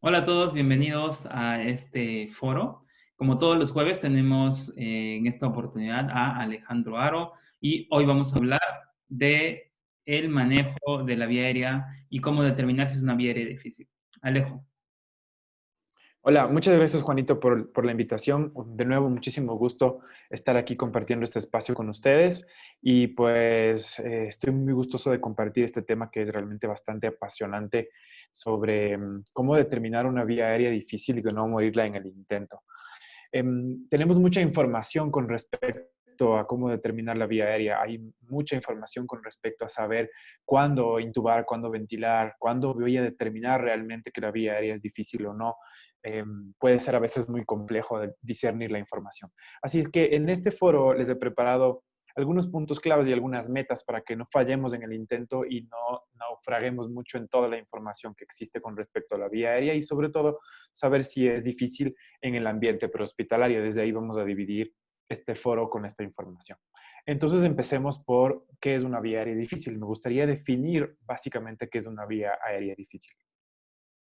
Hola a todos, bienvenidos a este foro. Como todos los jueves tenemos en esta oportunidad a Alejandro Aro y hoy vamos a hablar de el manejo de la vía aérea y cómo determinar si es una vía aérea difícil. Alejo. Hola, muchas gracias Juanito por la invitación. De nuevo, muchísimo gusto estar aquí compartiendo este espacio con ustedes y pues estoy muy gustoso de compartir este tema que es realmente bastante apasionante sobre cómo determinar una vía aérea difícil y no morirla en el intento. Tenemos mucha información con respecto a cómo determinar la vía aérea. Hay mucha información con respecto a saber cuándo intubar, cuándo ventilar, cuándo voy a determinar realmente que la vía aérea es difícil o no. Puede ser a veces muy complejo de discernir la información. Así es que en este foro les he preparado algunos puntos claves y algunas metas para que no fallemos en el intento y no naufraguemos mucho en toda la información que existe con respecto a la vía aérea y sobre todo saber si es difícil en el ambiente prehospitalario. Desde ahí vamos a dividir este foro con esta información. Entonces empecemos por qué es una vía aérea difícil. Me gustaría definir básicamente qué es una vía aérea difícil.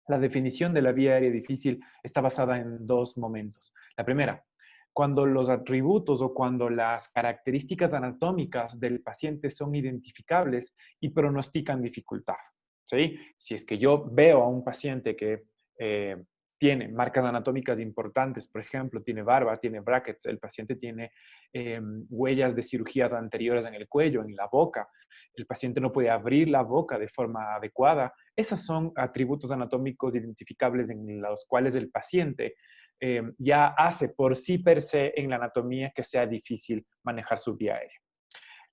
La definición de la vía aérea difícil está basada en dos momentos. La primera, cuando los atributos o cuando las características anatómicas del paciente son identificables y pronostican dificultad. ¿Sí? Si es que yo veo a un paciente que eh, tiene marcas anatómicas importantes, por ejemplo, tiene barba, tiene brackets, el paciente tiene huellas de cirugías anteriores en el cuello, en la boca, el paciente no puede abrir la boca de forma adecuada. Esos son atributos anatómicos identificables en los cuales el paciente ya hace por sí per se en la anatomía que sea difícil manejar su vía aérea.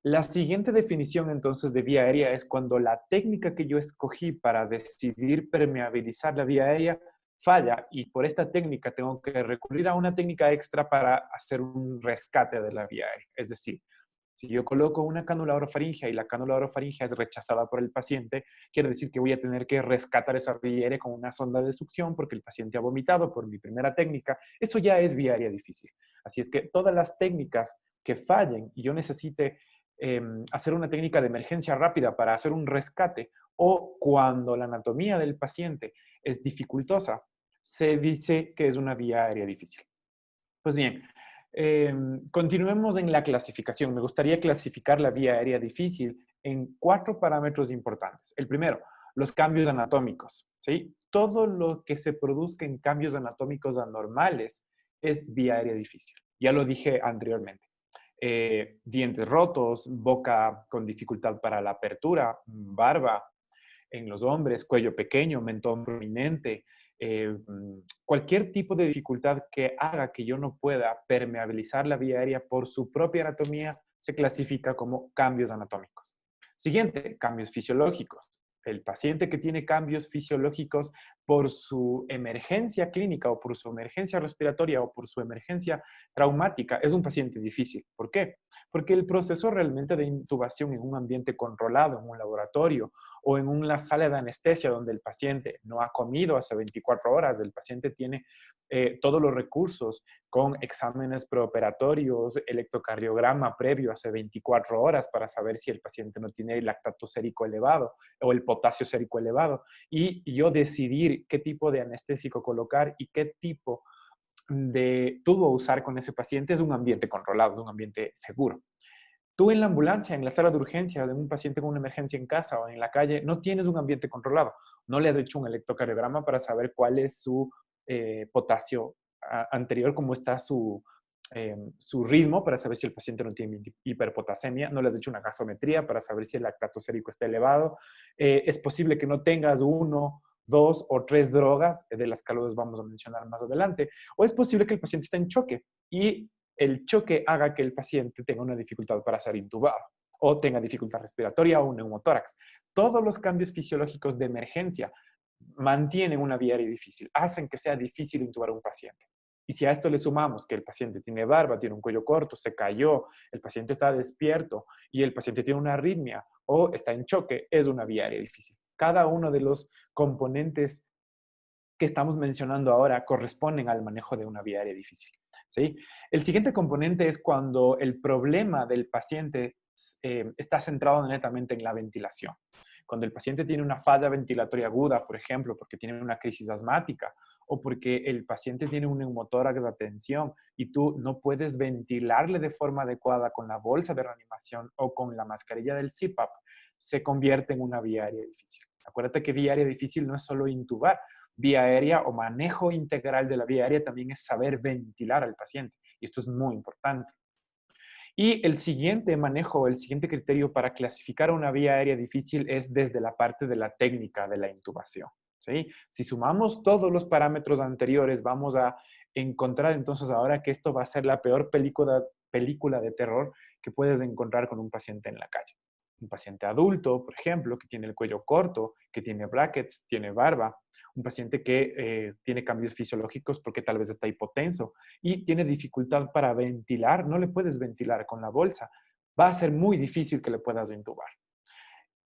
La siguiente definición entonces de vía aérea es cuando la técnica que yo escogí para decidir permeabilizar la vía aérea falla y por esta técnica tengo que recurrir a una técnica extra para hacer un rescate de la vía aérea. Es decir, si yo coloco una cánula orofaringea y la cánula orofaringea es rechazada por el paciente, quiere decir que voy a tener que rescatar esa vía aérea con una sonda de succión porque el paciente ha vomitado por mi primera técnica. Eso ya es vía aérea difícil. Así es que todas las técnicas que fallen y yo necesite hacer una técnica de emergencia rápida para hacer un rescate o cuando la anatomía del paciente es dificultosa, se dice que es una vía aérea difícil. Pues bien, continuemos en la clasificación. Me gustaría clasificar la vía aérea difícil en 4 parámetros importantes. El primero, los cambios anatómicos. ¿Sí? Todo lo que se produzca en cambios anatómicos anormales es vía aérea difícil. Ya lo dije anteriormente. Dientes rotos, boca con dificultad para la apertura, barba en los hombres, cuello pequeño, mentón prominente, cualquier tipo de dificultad que haga que yo no pueda permeabilizar la vía aérea por su propia anatomía se clasifica como cambios anatómicos. Siguiente, cambios fisiológicos. El paciente que tiene cambios fisiológicos por su emergencia clínica o por su emergencia respiratoria o por su emergencia traumática es un paciente difícil. ¿Por qué? Porque el proceso realmente de intubación en un ambiente controlado, en un laboratorio o en una sala de anestesia donde el paciente no ha comido hace 24 horas, el paciente tiene todos los recursos con exámenes preoperatorios, electrocardiograma previo hace 24 horas para saber si el paciente no tiene el lactato sérico elevado o el potasio sérico elevado y yo decidir qué tipo de anestésico colocar y qué tipo de tubo usar con ese paciente es un ambiente controlado, es un ambiente seguro. Tú en la ambulancia, en la sala de urgencia de un paciente con una emergencia en casa o en la calle, no tienes un ambiente controlado. No le has hecho un electrocardiograma para saber cuál es su potasio anterior, cómo está su ritmo, para saber si el paciente no tiene hiperpotasemia. No le has hecho una gasometría para saber si el lactato sérico está elevado. Es posible que no tengas uno, dos o tres drogas, de las que los vamos a mencionar más adelante. O es posible que el paciente esté en choque y el choque haga que el paciente tenga una dificultad para ser intubado o tenga dificultad respiratoria o un neumotórax. Todos los cambios fisiológicos de emergencia mantienen una vía aérea difícil, hacen que sea difícil intubar a un paciente. Y si a esto le sumamos que el paciente tiene barba, tiene un cuello corto, se cayó, el paciente está despierto y el paciente tiene una arritmia o está en choque, es una vía aérea difícil. Cada uno de los componentes que estamos mencionando ahora corresponden al manejo de una vía aérea difícil. ¿Sí? El siguiente componente es cuando el problema del paciente está centrado netamente en la ventilación. Cuando el paciente tiene una falla ventilatoria aguda, por ejemplo, porque tiene una crisis asmática o porque el paciente tiene un neumotórax de tensión y tú no puedes ventilarle de forma adecuada con la bolsa de reanimación o con la mascarilla del CPAP, se convierte en una vía aérea difícil. Acuérdate que vía aérea difícil no es solo intubar, vía aérea o manejo integral de la vía aérea también es saber ventilar al paciente. Y esto es muy importante. Y el siguiente manejo, el siguiente criterio para clasificar una vía aérea difícil es desde la parte de la técnica de la intubación. ¿Sí? Si sumamos todos los parámetros anteriores, vamos a encontrar entonces ahora que esto va a ser la peor película de terror que puedes encontrar con un paciente en la calle. Un paciente adulto, por ejemplo, que tiene el cuello corto, que tiene brackets, tiene barba, un paciente que tiene cambios fisiológicos porque tal vez está hipotenso y tiene dificultad para ventilar, no le puedes ventilar con la bolsa, va a ser muy difícil que le puedas intubar.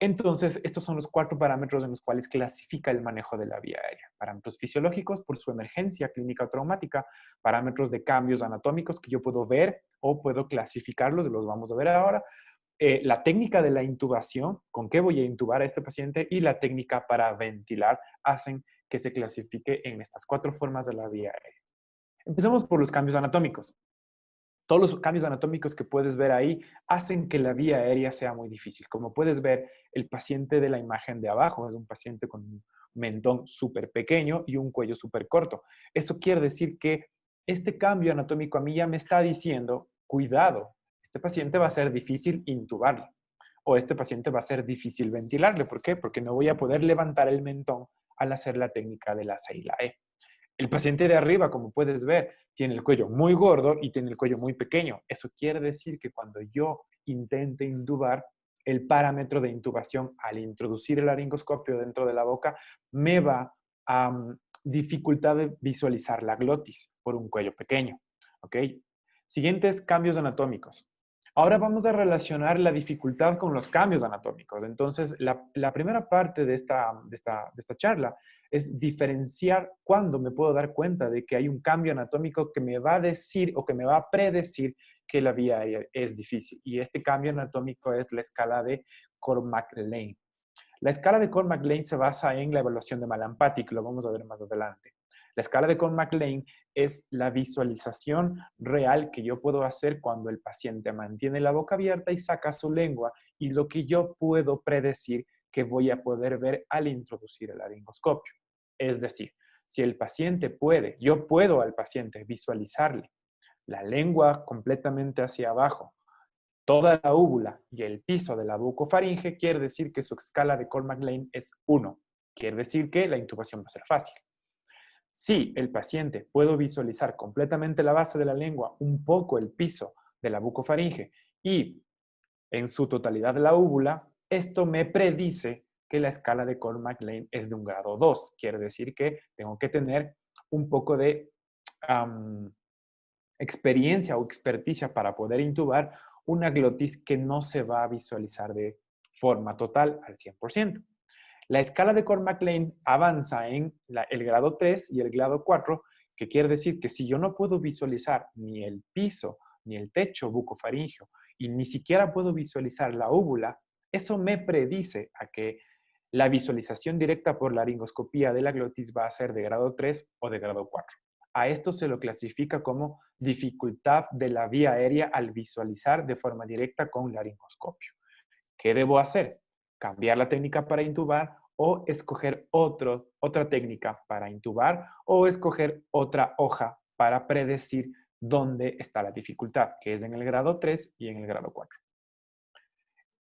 Entonces, estos son los 4 parámetros en los cuales clasifica el manejo de la vía aérea. Parámetros fisiológicos por su emergencia clínica o traumática, parámetros de cambios anatómicos que yo puedo ver o puedo clasificarlos, los vamos a ver ahora, la técnica de la intubación, con qué voy a intubar a este paciente, y la técnica para ventilar hacen que se clasifique en estas 4 formas de la vía aérea. Empecemos por los cambios anatómicos. Todos los cambios anatómicos que puedes ver ahí hacen que la vía aérea sea muy difícil. Como puedes ver, el paciente de la imagen de abajo es un paciente con un mentón súper pequeño y un cuello súper corto. Eso quiere decir que este cambio anatómico a mí ya me está diciendo, cuidado, este paciente va a ser difícil intubarle o este paciente va a ser difícil ventilarle. ¿Por qué? Porque no voy a poder levantar el mentón al hacer la técnica de la C y la E. El paciente de arriba, como puedes ver, tiene el cuello muy gordo y tiene el cuello muy pequeño. Eso quiere decir que cuando yo intente intubar, el parámetro de intubación al introducir el laringoscopio dentro de la boca me va a dificultar de visualizar la glotis por un cuello pequeño. ¿Ok? Siguientes cambios anatómicos. Ahora vamos a relacionar la dificultad con los cambios anatómicos. Entonces, la primera parte de esta charla es diferenciar cuándo me puedo dar cuenta de que hay un cambio anatómico que me va a decir o que me va a predecir que la vía aérea es difícil. Y este cambio anatómico es la escala de Cormack-Lane. La escala de Cormack-Lane se basa en la evaluación de Mallampati, que lo vamos a ver más adelante. La escala de Cormack-Lane es la visualización real que yo puedo hacer cuando el paciente mantiene la boca abierta y saca su lengua y lo que yo puedo predecir que voy a poder ver al introducir el laringoscopio. Es decir, si el paciente puede, yo puedo al paciente visualizarle la lengua completamente hacia abajo, toda la úvula y el piso de la bucofaringe, quiere decir que su escala de Cormack-Lane es 1. Quiere decir que la intubación va a ser fácil. Si el paciente puede visualizar completamente la base de la lengua, un poco el piso de la bucofaringe y en su totalidad la úvula, esto me predice que la escala de Cormack-Lane es de un grado 2. Quiere decir que tengo que tener un poco de experiencia o experticia para poder intubar una glotis que no se va a visualizar de forma total al 100%. La escala de Cormack-Lane avanza en el grado 3 y el grado 4, que quiere decir que si yo no puedo visualizar ni el piso, ni el techo bucofaringeo, y ni siquiera puedo visualizar la úvula, eso me predice a que la visualización directa por laringoscopía de la glotis va a ser de grado 3 o de grado 4. A esto se lo clasifica como dificultad de la vía aérea al visualizar de forma directa con laringoscopio. ¿Qué debo hacer? Cambiar la técnica para intubar o escoger otra técnica para intubar o escoger otra hoja para predecir dónde está la dificultad, que es en el grado 3 y en el grado 4.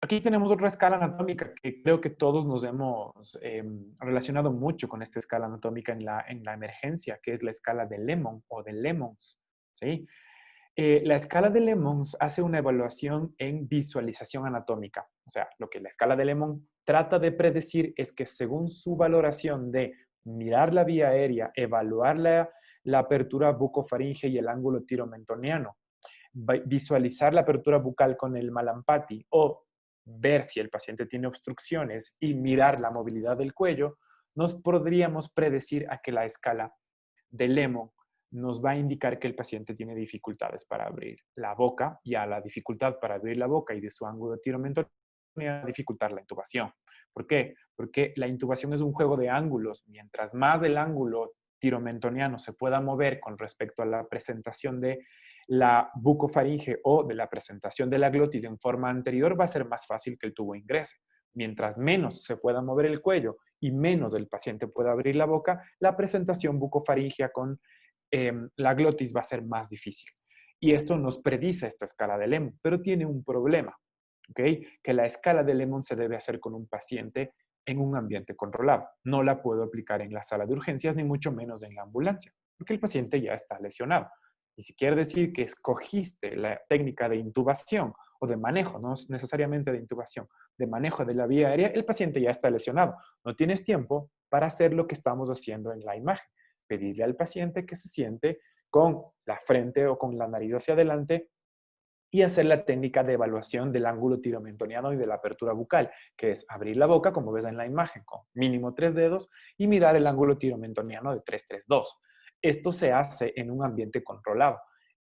Aquí tenemos otra escala anatómica que creo que todos nos hemos relacionado mucho con esta escala anatómica en la emergencia, que es la escala de Lemon o de Lemons. ¿Sí? La escala de Lemons hace una evaluación en visualización anatómica. O sea, lo que la escala de Lemons trata de predecir es que según su valoración de mirar la vía aérea, evaluar la apertura bucofaringe y el ángulo tiromentoniano, visualizar la apertura bucal con el Mallampati o ver si el paciente tiene obstrucciones y mirar la movilidad del cuello, nos podríamos predecir a que la escala de Lemon nos va a indicar que el paciente tiene dificultades para abrir la boca y a la dificultad para abrir la boca y de su ángulo tiromentoniano dificultar la intubación. ¿Por qué? Porque la intubación es un juego de ángulos. Mientras más el ángulo tiromentoniano se pueda mover con respecto a la presentación de la bucofaringe o de la presentación de la glotis en forma anterior, va a ser más fácil que el tubo ingrese. Mientras menos se pueda mover el cuello y menos el paciente pueda abrir la boca, la presentación bucofaringea con la glotis va a ser más difícil. Y esto nos predice esta escala de Lemon, pero tiene un problema, ¿ok? Que la escala de Lemon se debe hacer con un paciente en un ambiente controlado. No la puedo aplicar en la sala de urgencias, ni mucho menos en la ambulancia, porque el paciente ya está lesionado. Y si quiere decir que escogiste la técnica de intubación o de manejo, no necesariamente de intubación, de manejo de la vía aérea, el paciente ya está lesionado. No tienes tiempo para hacer lo que estamos haciendo en la imagen. Pedirle al paciente que se siente con la frente o con la nariz hacia adelante y hacer la técnica de evaluación del ángulo tiromentoniano y de la apertura bucal, que es abrir la boca, como ves en la imagen, con mínimo 3 dedos y mirar el ángulo tiromentoniano de 3-3-2. Esto se hace en un ambiente controlado.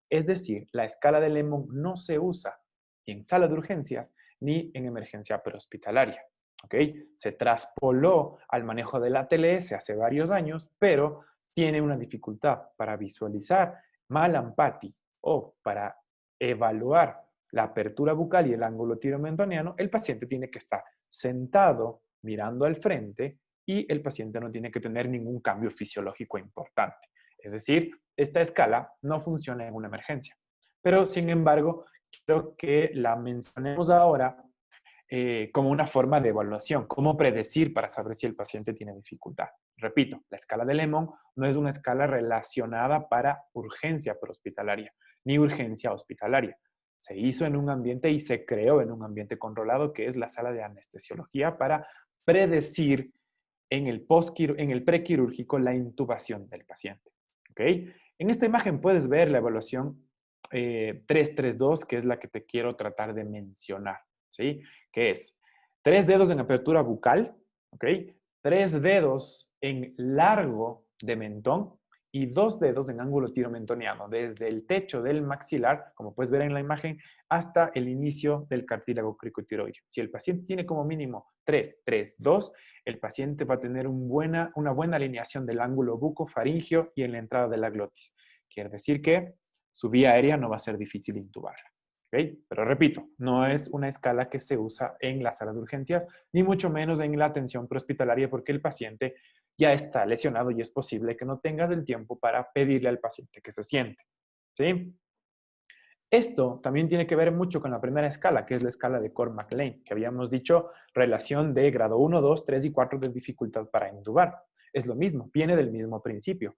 Es decir, la escala de Lemon no se usa en sala de urgencias ni en emergencia prehospitalaria. ¿Ok? Se traspoló al manejo de la TLS hace varios años, pero tiene una dificultad para visualizar Mallampati o para evaluar la apertura bucal y el ángulo tiromentoniano, el paciente tiene que estar sentado mirando al frente y el paciente no tiene que tener ningún cambio fisiológico importante. Es decir, esta escala no funciona en una emergencia. Pero, sin embargo, quiero que la mencionemos ahora como una forma de evaluación, cómo predecir para saber si el paciente tiene dificultad. Repito, la escala de Lemon no es una escala relacionada para urgencia prehospitalaria, ni urgencia hospitalaria. Se hizo en un ambiente y se creó en un ambiente controlado que es la sala de anestesiología para predecir en el prequirúrgico la intubación del paciente. ¿Okay? En esta imagen puedes ver la evaluación 3-3-2, que es la que te quiero tratar de mencionar. ¿Sí? Que es 3 dedos en apertura bucal, ¿ok? 3 dedos en largo de mentón y 2 dedos en ángulo tiromentoniano, desde el techo del maxilar, como puedes ver en la imagen, hasta el inicio del cartílago cricotiroideo. Si el paciente tiene como mínimo 3-3-2, el paciente va a tener una buena alineación del ángulo bucofaringeo y en la entrada de la glotis. Quiere decir que su vía aérea no va a ser difícil intubarla. ¿Okay? Pero repito, no es una escala que se usa en la sala de urgencias, ni mucho menos en la atención prehospitalaria, porque el paciente ya está lesionado y es posible que no tengas el tiempo para pedirle al paciente que se siente. ¿Sí? Esto también tiene que ver mucho con la primera escala, que es la escala de Cormack-Lane, que habíamos dicho relación de grado 1, 2, 3 y 4 de dificultad para intubar. Es lo mismo, viene del mismo principio.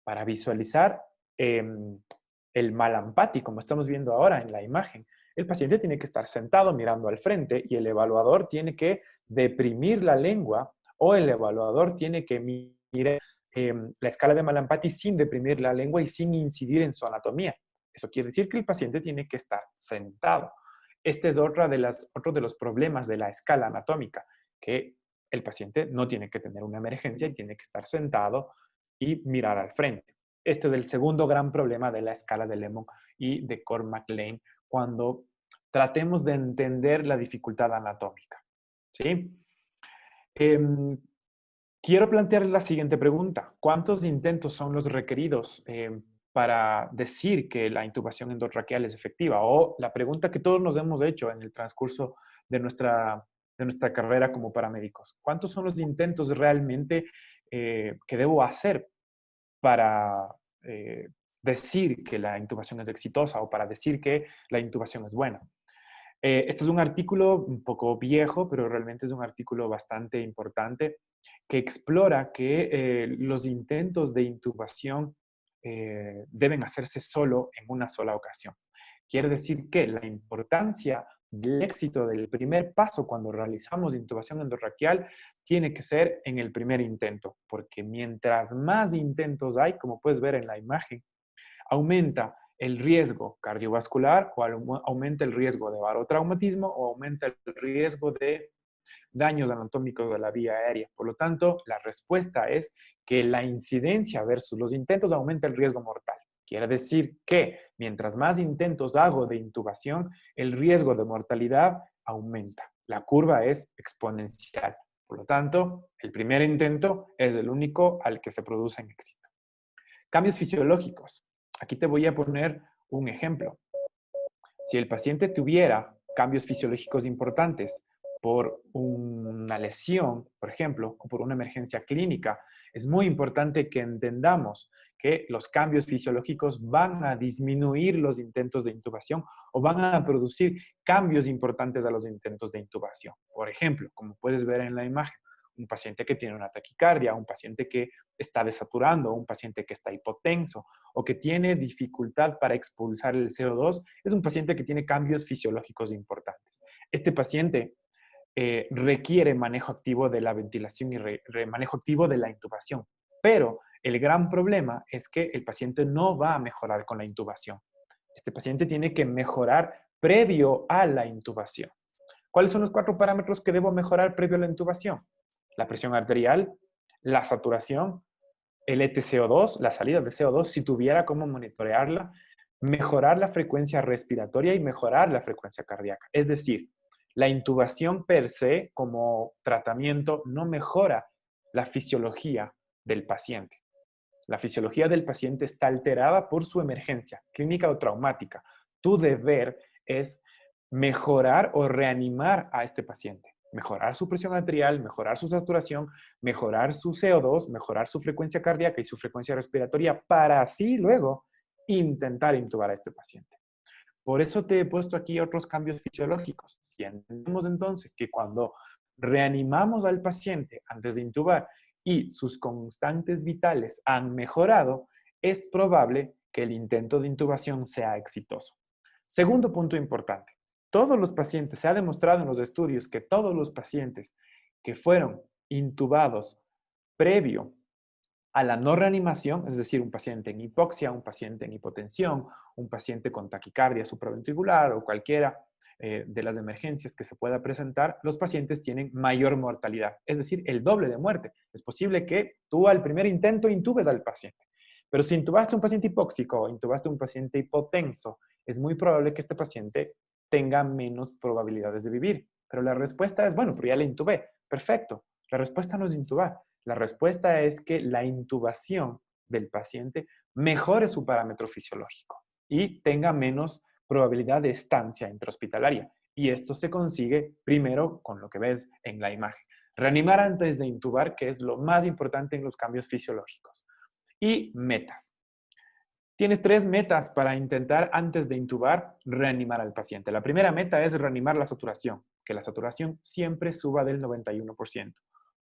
Para visualizar el Mallampati, como estamos viendo ahora en la imagen, el paciente tiene que estar sentado mirando al frente y el evaluador tiene que deprimir la lengua o el evaluador tiene que mirar la escala de Mallampati sin deprimir la lengua y sin incidir en su anatomía. Eso quiere decir que el paciente tiene que estar sentado. Este es otro de los problemas de la escala anatómica, que el paciente no tiene que tener una emergencia y tiene que estar sentado y mirar al frente. Este es el segundo gran problema de la escala de Lemon y de Cormack-Lane cuando tratemos de entender la dificultad anatómica. ¿Sí? Quiero plantear la siguiente pregunta. ¿Cuántos intentos son los requeridos para decir que la intubación endotraqueal es efectiva? O la pregunta que todos nos hemos hecho en el transcurso de nuestra carrera como paramédicos. ¿Cuántos son los intentos realmente que debo hacer para decir que la intubación es exitosa o para decir que la intubación es buena? Este es un artículo un poco viejo, pero realmente es un artículo bastante importante que explora que los intentos de intubación deben hacerse solo en una sola ocasión. Quiere decir que la importancia del éxito del primer paso cuando realizamos intubación endorraquial tiene que ser en el primer intento, porque mientras más intentos hay, como puedes ver en la imagen, aumenta el riesgo cardiovascular o aumenta el riesgo de barotraumatismo o aumenta el riesgo de daños anatómicos de la vía aérea. Por lo tanto, la respuesta es que la incidencia versus los intentos aumenta el riesgo mortal. Quiere decir que mientras más intentos hago de intubación, el riesgo de mortalidad aumenta. La curva es exponencial. Por lo tanto, el primer intento es el único al que se produce en éxito. Cambios fisiológicos. Aquí te voy a poner un ejemplo. Si el paciente tuviera cambios fisiológicos importantes por una lesión, por ejemplo, o por una emergencia clínica, es muy importante que entendamos que los cambios fisiológicos van a disminuir los intentos de intubación o van a producir cambios importantes a los intentos de intubación. Por ejemplo, como puedes ver en la imagen, un paciente que tiene una taquicardia, un paciente que está desaturando, un paciente que está hipotenso o que tiene dificultad para expulsar el CO2, es un paciente que tiene cambios fisiológicos importantes. Este paciente requiere manejo activo de la ventilación y manejo activo de la intubación. Pero el gran problema es que el paciente no va a mejorar con la intubación. Este paciente tiene que mejorar previo a la intubación. ¿Cuáles son los 4 parámetros que debo mejorar previo a la intubación? La presión arterial, la saturación, el EtCO2, la salida de CO2, si tuviera cómo monitorearla, mejorar la frecuencia respiratoria y mejorar la frecuencia cardíaca. Es decir, la intubación per se como tratamiento no mejora la fisiología del paciente. La fisiología del paciente está alterada por su emergencia, clínica o traumática. Tu deber es mejorar o reanimar a este paciente. Mejorar su presión arterial, mejorar su saturación, mejorar su CO2, mejorar su frecuencia cardíaca y su frecuencia respiratoria para así luego intentar intubar a este paciente. Por eso te he puesto aquí otros cambios fisiológicos. Si entendemos entonces que cuando reanimamos al paciente antes de intubar y sus constantes vitales han mejorado, es probable que el intento de intubación sea exitoso. Segundo punto importante. Todos los pacientes, se ha demostrado en los estudios que todos los pacientes que fueron intubados previo a la no reanimación, es decir, un paciente en hipoxia, un paciente en hipotensión, un paciente con taquicardia supraventricular o cualquiera de las emergencias que se pueda presentar, los pacientes tienen mayor mortalidad, es decir, el doble de muerte. Es posible que tú al primer intento intubes al paciente, pero si intubaste a un paciente hipóxico o intubaste a un paciente hipotenso, es muy probable que este paciente tenga menos probabilidades de vivir. Pero la respuesta es, bueno, pero ya le intubé. Perfecto. La respuesta no es intubar. La respuesta es que la intubación del paciente mejore su parámetro fisiológico y tenga menos probabilidad de estancia intrahospitalaria. Y esto se consigue primero con lo que ves en la imagen. Reanimar antes de intubar, que es lo más importante en los cambios fisiológicos. Y metas. Tienes 3 metas para intentar antes de intubar reanimar al paciente. La primera meta es reanimar la saturación, que la saturación siempre suba del 91%.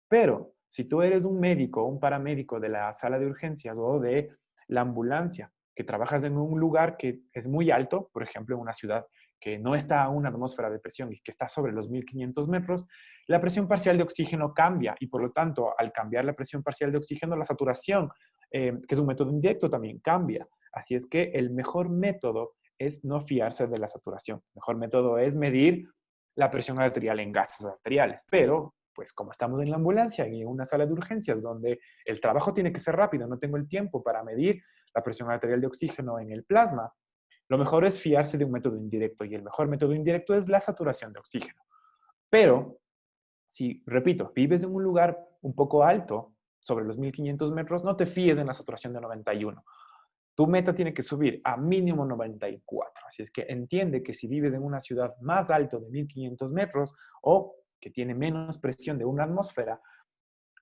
Pero si tú eres un médico o un paramédico de la sala de urgencias o de la ambulancia, que trabajas en un lugar que es muy alto, por ejemplo, en una ciudad que no está a una atmósfera de presión y que está sobre los 1500 metros, la presión parcial de oxígeno cambia y por lo tanto, al cambiar la presión parcial de oxígeno, la saturación, que es un método indirecto, también cambia. Así es que el mejor método es no fiarse de la saturación. El mejor método es medir la presión arterial en gases arteriales, pero pues como estamos en la ambulancia y en una sala de urgencias donde el trabajo tiene que ser rápido, no tengo el tiempo para medir la presión arterial de oxígeno en el plasma, lo mejor es fiarse de un método indirecto y el mejor método indirecto es la saturación de oxígeno. Pero, si, repito, vives en un lugar un poco alto, sobre los 1500 metros, no te fíes en la saturación de 91. Tu meta tiene que subir a mínimo 94. Así es que entiende que si vives en una ciudad más alto de 1500 metros o que tiene menos presión de una atmósfera,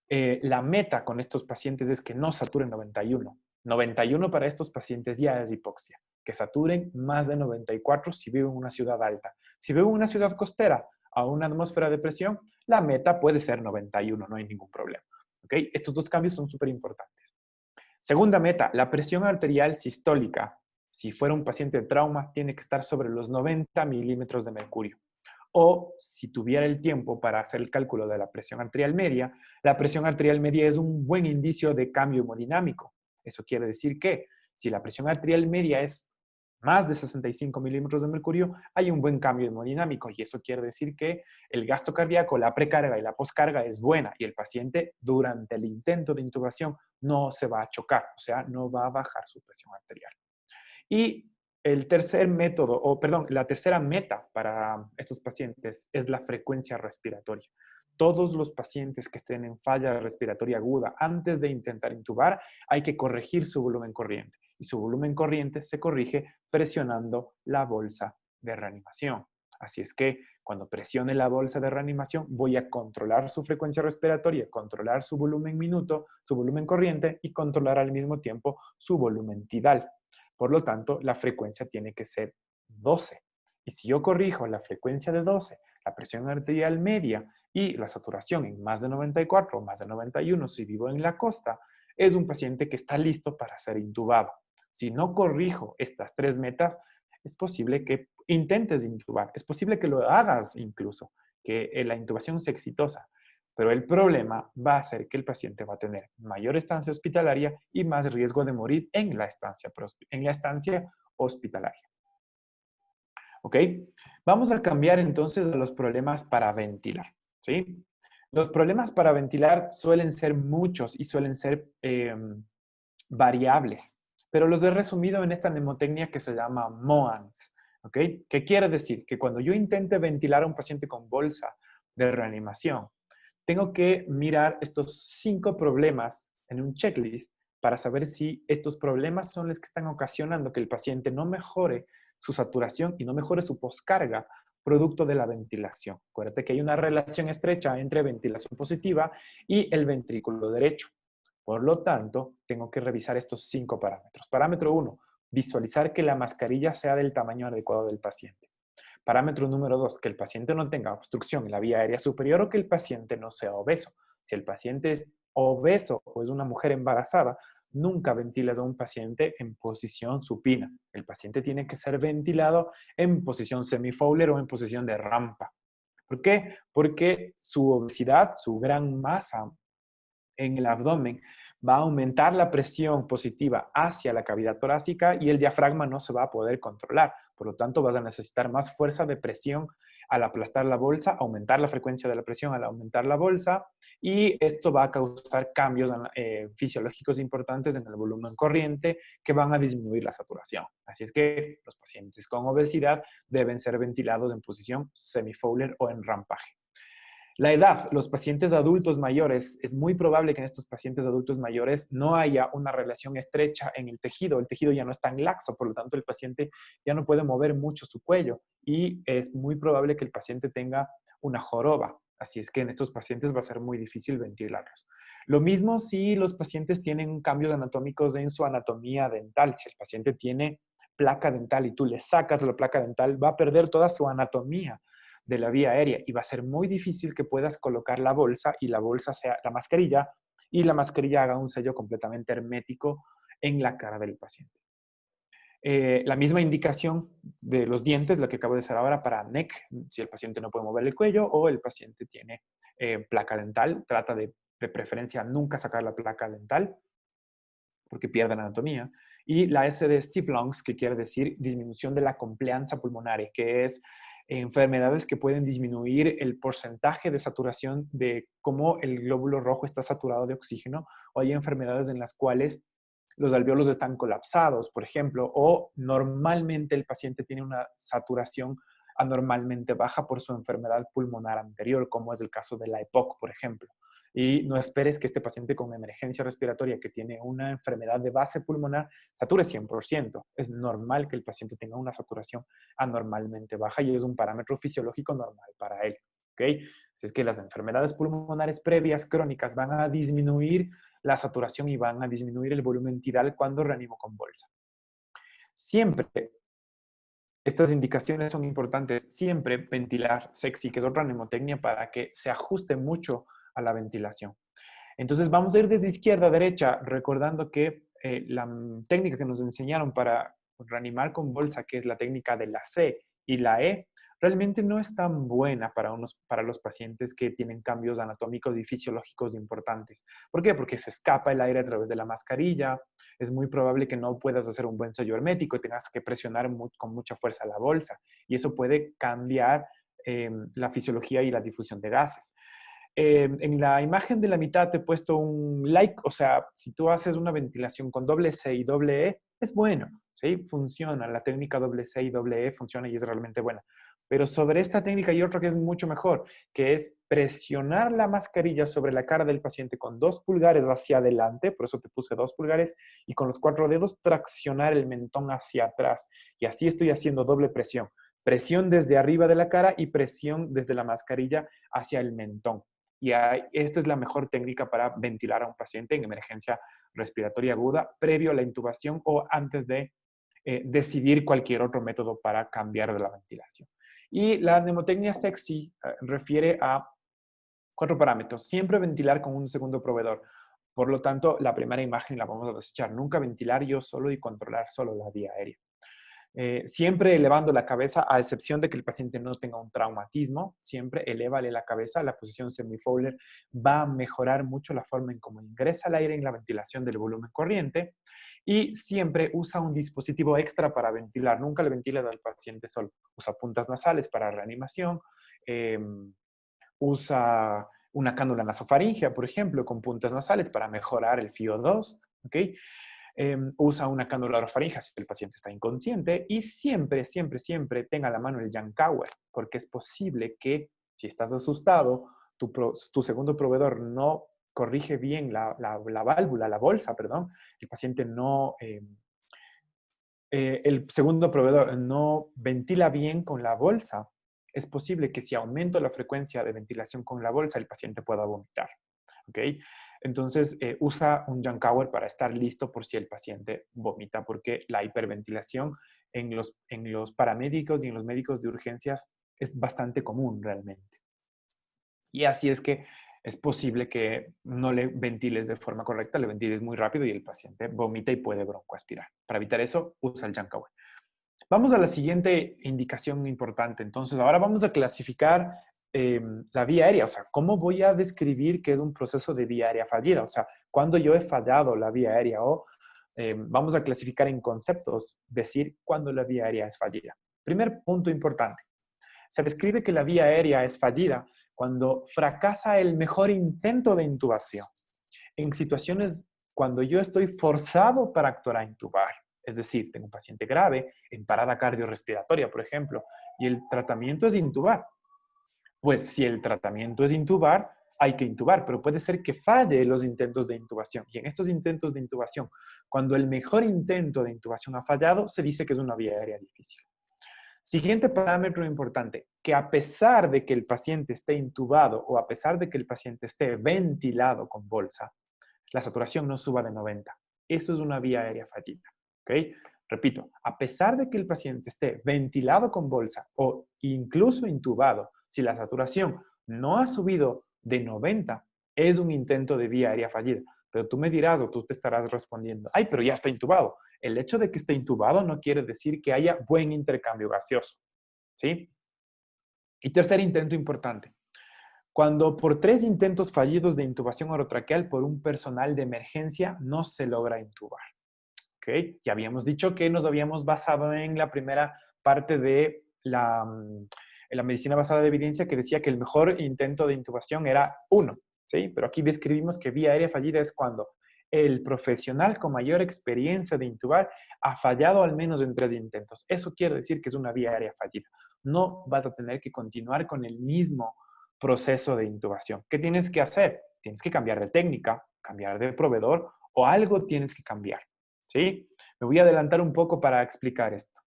la meta con estos pacientes es que no saturen 91. 91 para estos pacientes ya es hipoxia. Que saturen más de 94 si viven en una ciudad alta. Si viven en una ciudad costera a una atmósfera de presión, la meta puede ser 91, no hay ningún problema. ¿Okay? Estos dos cambios son súper importantes. Segunda meta, la presión arterial sistólica. Si fuera un paciente de trauma, tiene que estar sobre los 90 milímetros de mercurio. O si tuviera el tiempo para hacer el cálculo de la presión arterial media, la presión arterial media es un buen indicio de cambio hemodinámico. Eso quiere decir que si la presión arterial media es más de 65 milímetros de mercurio, hay un buen cambio hemodinámico y eso quiere decir que el gasto cardíaco, la precarga y la poscarga es buena y el paciente durante el intento de intubación no se va a chocar, o sea, no va a bajar su presión arterial. Y El tercer método, o perdón, la tercera meta para estos pacientes es la frecuencia respiratoria. Todos los pacientes que estén en falla respiratoria aguda antes de intentar intubar, hay que corregir su volumen corriente. Y su volumen corriente se corrige presionando la bolsa de reanimación. Así es que cuando presione la bolsa de reanimación, voy a controlar su frecuencia respiratoria, controlar su volumen minuto, su volumen corriente y controlar al mismo tiempo su volumen tidal. Por lo tanto, la frecuencia tiene que ser 12. Y si yo corrijo la frecuencia de 12, la presión arterial media y la saturación en más de 94 o más de 91 si vivo en la costa, es un paciente que está listo para ser intubado. Si no corrijo estas tres metas, es posible que intentes intubar, es posible que lo hagas incluso, que la intubación sea exitosa, pero el problema va a ser que el paciente va a tener mayor estancia hospitalaria y más riesgo de morir en la estancia hospitalaria. ¿Ok? Vamos a cambiar entonces a los problemas para ventilar. ¿Sí? Los problemas para ventilar suelen ser muchos y suelen ser variables, pero los he resumido en esta mnemotecnia que se llama MOANS. ¿Ok? ¿Qué quiere decir? Que cuando yo intente ventilar a un paciente con bolsa de reanimación, tengo que mirar estos 5 problemas en un checklist para saber si estos problemas son los que están ocasionando que el paciente no mejore su saturación y no mejore su poscarga producto de la ventilación. Acuérdate que hay una relación estrecha entre ventilación positiva y el ventrículo derecho. Por lo tanto, tengo que revisar estos 5 parámetros. Parámetro 1, visualizar que la mascarilla sea del tamaño adecuado del paciente. Parámetro número 2, que el paciente no tenga obstrucción en la vía aérea superior o que el paciente no sea obeso. Si el paciente es obeso o es una mujer embarazada, nunca ventiles a un paciente en posición supina. El paciente tiene que ser ventilado en posición semi-Fowler o en posición de rampa. ¿Por qué? Porque su obesidad, su gran masa en el abdomen, va a aumentar la presión positiva hacia la cavidad torácica y el diafragma no se va a poder controlar. Por lo tanto, vas a necesitar más fuerza de presión al aplastar la bolsa, aumentar la frecuencia de la presión al aumentar la bolsa, y esto va a causar cambios fisiológicos importantes en el volumen corriente que van a disminuir la saturación. Así es que los pacientes con obesidad deben ser ventilados en posición semi-Fowler o en rampaje. La edad, los pacientes adultos mayores, es muy probable que en estos pacientes adultos mayores no haya una relación estrecha en el tejido ya no es tan laxo, por lo tanto el paciente ya no puede mover mucho su cuello y es muy probable que el paciente tenga una joroba. Así es que en estos pacientes va a ser muy difícil ventilarlos. Lo mismo si los pacientes tienen cambios anatómicos en su anatomía dental. Si el paciente tiene placa dental y tú le sacas la placa dental, va a perder toda su anatomía de la vía aérea y va a ser muy difícil que puedas colocar la bolsa y la bolsa sea la mascarilla y la mascarilla haga un sello completamente hermético en la cara del paciente. La misma indicación de los dientes, lo que acabo de hacer ahora para NEC, si el paciente no puede mover el cuello o el paciente tiene placa dental, trata de preferencia nunca sacar la placa dental porque pierde la anatomía. Y la S de Steve Lungs, que quiere decir disminución de la complianza pulmonar, que es enfermedades que pueden disminuir el porcentaje de saturación de cómo el glóbulo rojo está saturado de oxígeno, o hay enfermedades en las cuales los alvéolos están colapsados, por ejemplo, o normalmente el paciente tiene una saturación anormalmente baja por su enfermedad pulmonar anterior, como es el caso de la EPOC, por ejemplo. Y no esperes que este paciente con emergencia respiratoria que tiene una enfermedad de base pulmonar sature 100%. Es normal que el paciente tenga una saturación anormalmente baja y es un parámetro fisiológico normal para él. ¿Okay? Así es que las enfermedades pulmonares previas crónicas van a disminuir la saturación y van a disminuir el volumen tidal cuando reanimo con bolsa. Siempre, estas indicaciones son importantes, siempre ventilar sexy, que es otra mnemotecnia para que se ajuste mucho a la ventilación. Entonces vamos a ir desde izquierda a derecha, recordando que la técnica que nos enseñaron para reanimar con bolsa, que es la técnica de la C y la E, realmente no es tan buena para los pacientes que tienen cambios anatómicos y fisiológicos importantes. ¿Por qué? Porque se escapa el aire a través de la mascarilla, es muy probable que no puedas hacer un buen sello hermético y tengas que presionar con mucha fuerza la bolsa, y eso puede cambiar la fisiología y la difusión de gases. En la imagen de la mitad te he puesto un like, o sea, si tú haces una ventilación con doble C y doble E, es bueno, ¿sí? Funciona, la técnica doble C y doble E funciona y es realmente buena. Pero sobre esta técnica hay otra que es mucho mejor, que es presionar la mascarilla sobre la cara del paciente con 2 pulgares hacia adelante, por eso te puse 2 pulgares, y con los 4 dedos traccionar el mentón hacia atrás. Y así estoy haciendo doble presión. Presión desde arriba de la cara y presión desde la mascarilla hacia el mentón. Y esta es la mejor técnica para ventilar a un paciente en emergencia respiratoria aguda previo a la intubación o antes de decidir cualquier otro método para cambiar de la ventilación. Y la mnemotecnia sexy refiere a 4 parámetros. Siempre ventilar con un segundo proveedor. Por lo tanto, la primera imagen la vamos a desechar. Nunca ventilar yo solo y controlar solo la vía aérea. Siempre elevando la cabeza, a excepción de que el paciente no tenga un traumatismo, siempre elévale la cabeza. La posición semi-Fowler va a mejorar mucho la forma en cómo ingresa el aire en la ventilación del volumen corriente. Y siempre usa un dispositivo extra para ventilar. Nunca le ventila al paciente solo. Usa puntas nasales para reanimación. Usa una cánula nasofaringea, por ejemplo, con puntas nasales para mejorar el FiO2. ¿Ok? Usa una cánula orofaringea si el paciente está inconsciente y siempre, siempre, siempre tenga a la mano el Jankauer, porque es posible que si estás asustado, tu segundo proveedor no corrige bien la válvula, la bolsa, perdón, el paciente no, el segundo proveedor no ventila bien con la bolsa, es posible que si aumento la frecuencia de ventilación con la bolsa, el paciente pueda vomitar. ¿Ok? Entonces, usa un Jankauer para estar listo por si el paciente vomita, porque la hiperventilación en los paramédicos y en los médicos de urgencias es bastante común realmente. Y así es que es posible que no le ventiles de forma correcta, le ventiles muy rápido y el paciente vomita y puede broncoaspirar. Para evitar eso, usa el Jankauer. Vamos a la siguiente indicación importante. Entonces, ahora vamos a clasificar la vía aérea. O sea, ¿cómo voy a describir qué es un proceso de vía aérea fallida? O sea, cuando yo he fallado la vía aérea o vamos a clasificar en conceptos, decir cuándo la vía aérea es fallida. Primer punto importante. Se describe que la vía aérea es fallida cuando fracasa el mejor intento de intubación. En situaciones cuando yo estoy forzado para actuar a intubar. Es decir, tengo un paciente grave en parada cardiorrespiratoria, por ejemplo, y el tratamiento es intubar. Pues si el tratamiento es intubar, hay que intubar, pero puede ser que falle los intentos de intubación. Y en estos intentos de intubación, cuando el mejor intento de intubación ha fallado, se dice que es una vía aérea difícil. Siguiente parámetro importante, que a pesar de que el paciente esté intubado o a pesar de que el paciente esté ventilado con bolsa, la saturación no suba de 90. Eso es una vía aérea fallida. ¿Ok? Repito, a pesar de que el paciente esté ventilado con bolsa o incluso intubado, si la saturación no ha subido de 90, es un intento de vía aérea fallida. Pero tú me dirás o tú te estarás respondiendo, ay, pero ya está intubado. El hecho de que esté intubado no quiere decir que haya buen intercambio gaseoso. ¿Sí? Y tercer intento importante. Cuando por 3 intentos fallidos de intubación orotraqueal por un personal de emergencia no se logra intubar. ¿Ok? Ya habíamos dicho que nos habíamos basado en la primera parte de la medicina basada de evidencia que decía que el mejor intento de intubación era 1. ¿Sí? Pero aquí describimos que vía aérea fallida es cuando el profesional con mayor experiencia de intubar ha fallado al menos en 3 intentos. Eso quiere decir que es una vía aérea fallida. No vas a tener que continuar con el mismo proceso de intubación. ¿Qué tienes que hacer? Tienes que cambiar de técnica, cambiar de proveedor o algo tienes que cambiar. ¿Sí? Me voy a adelantar un poco para explicar esto.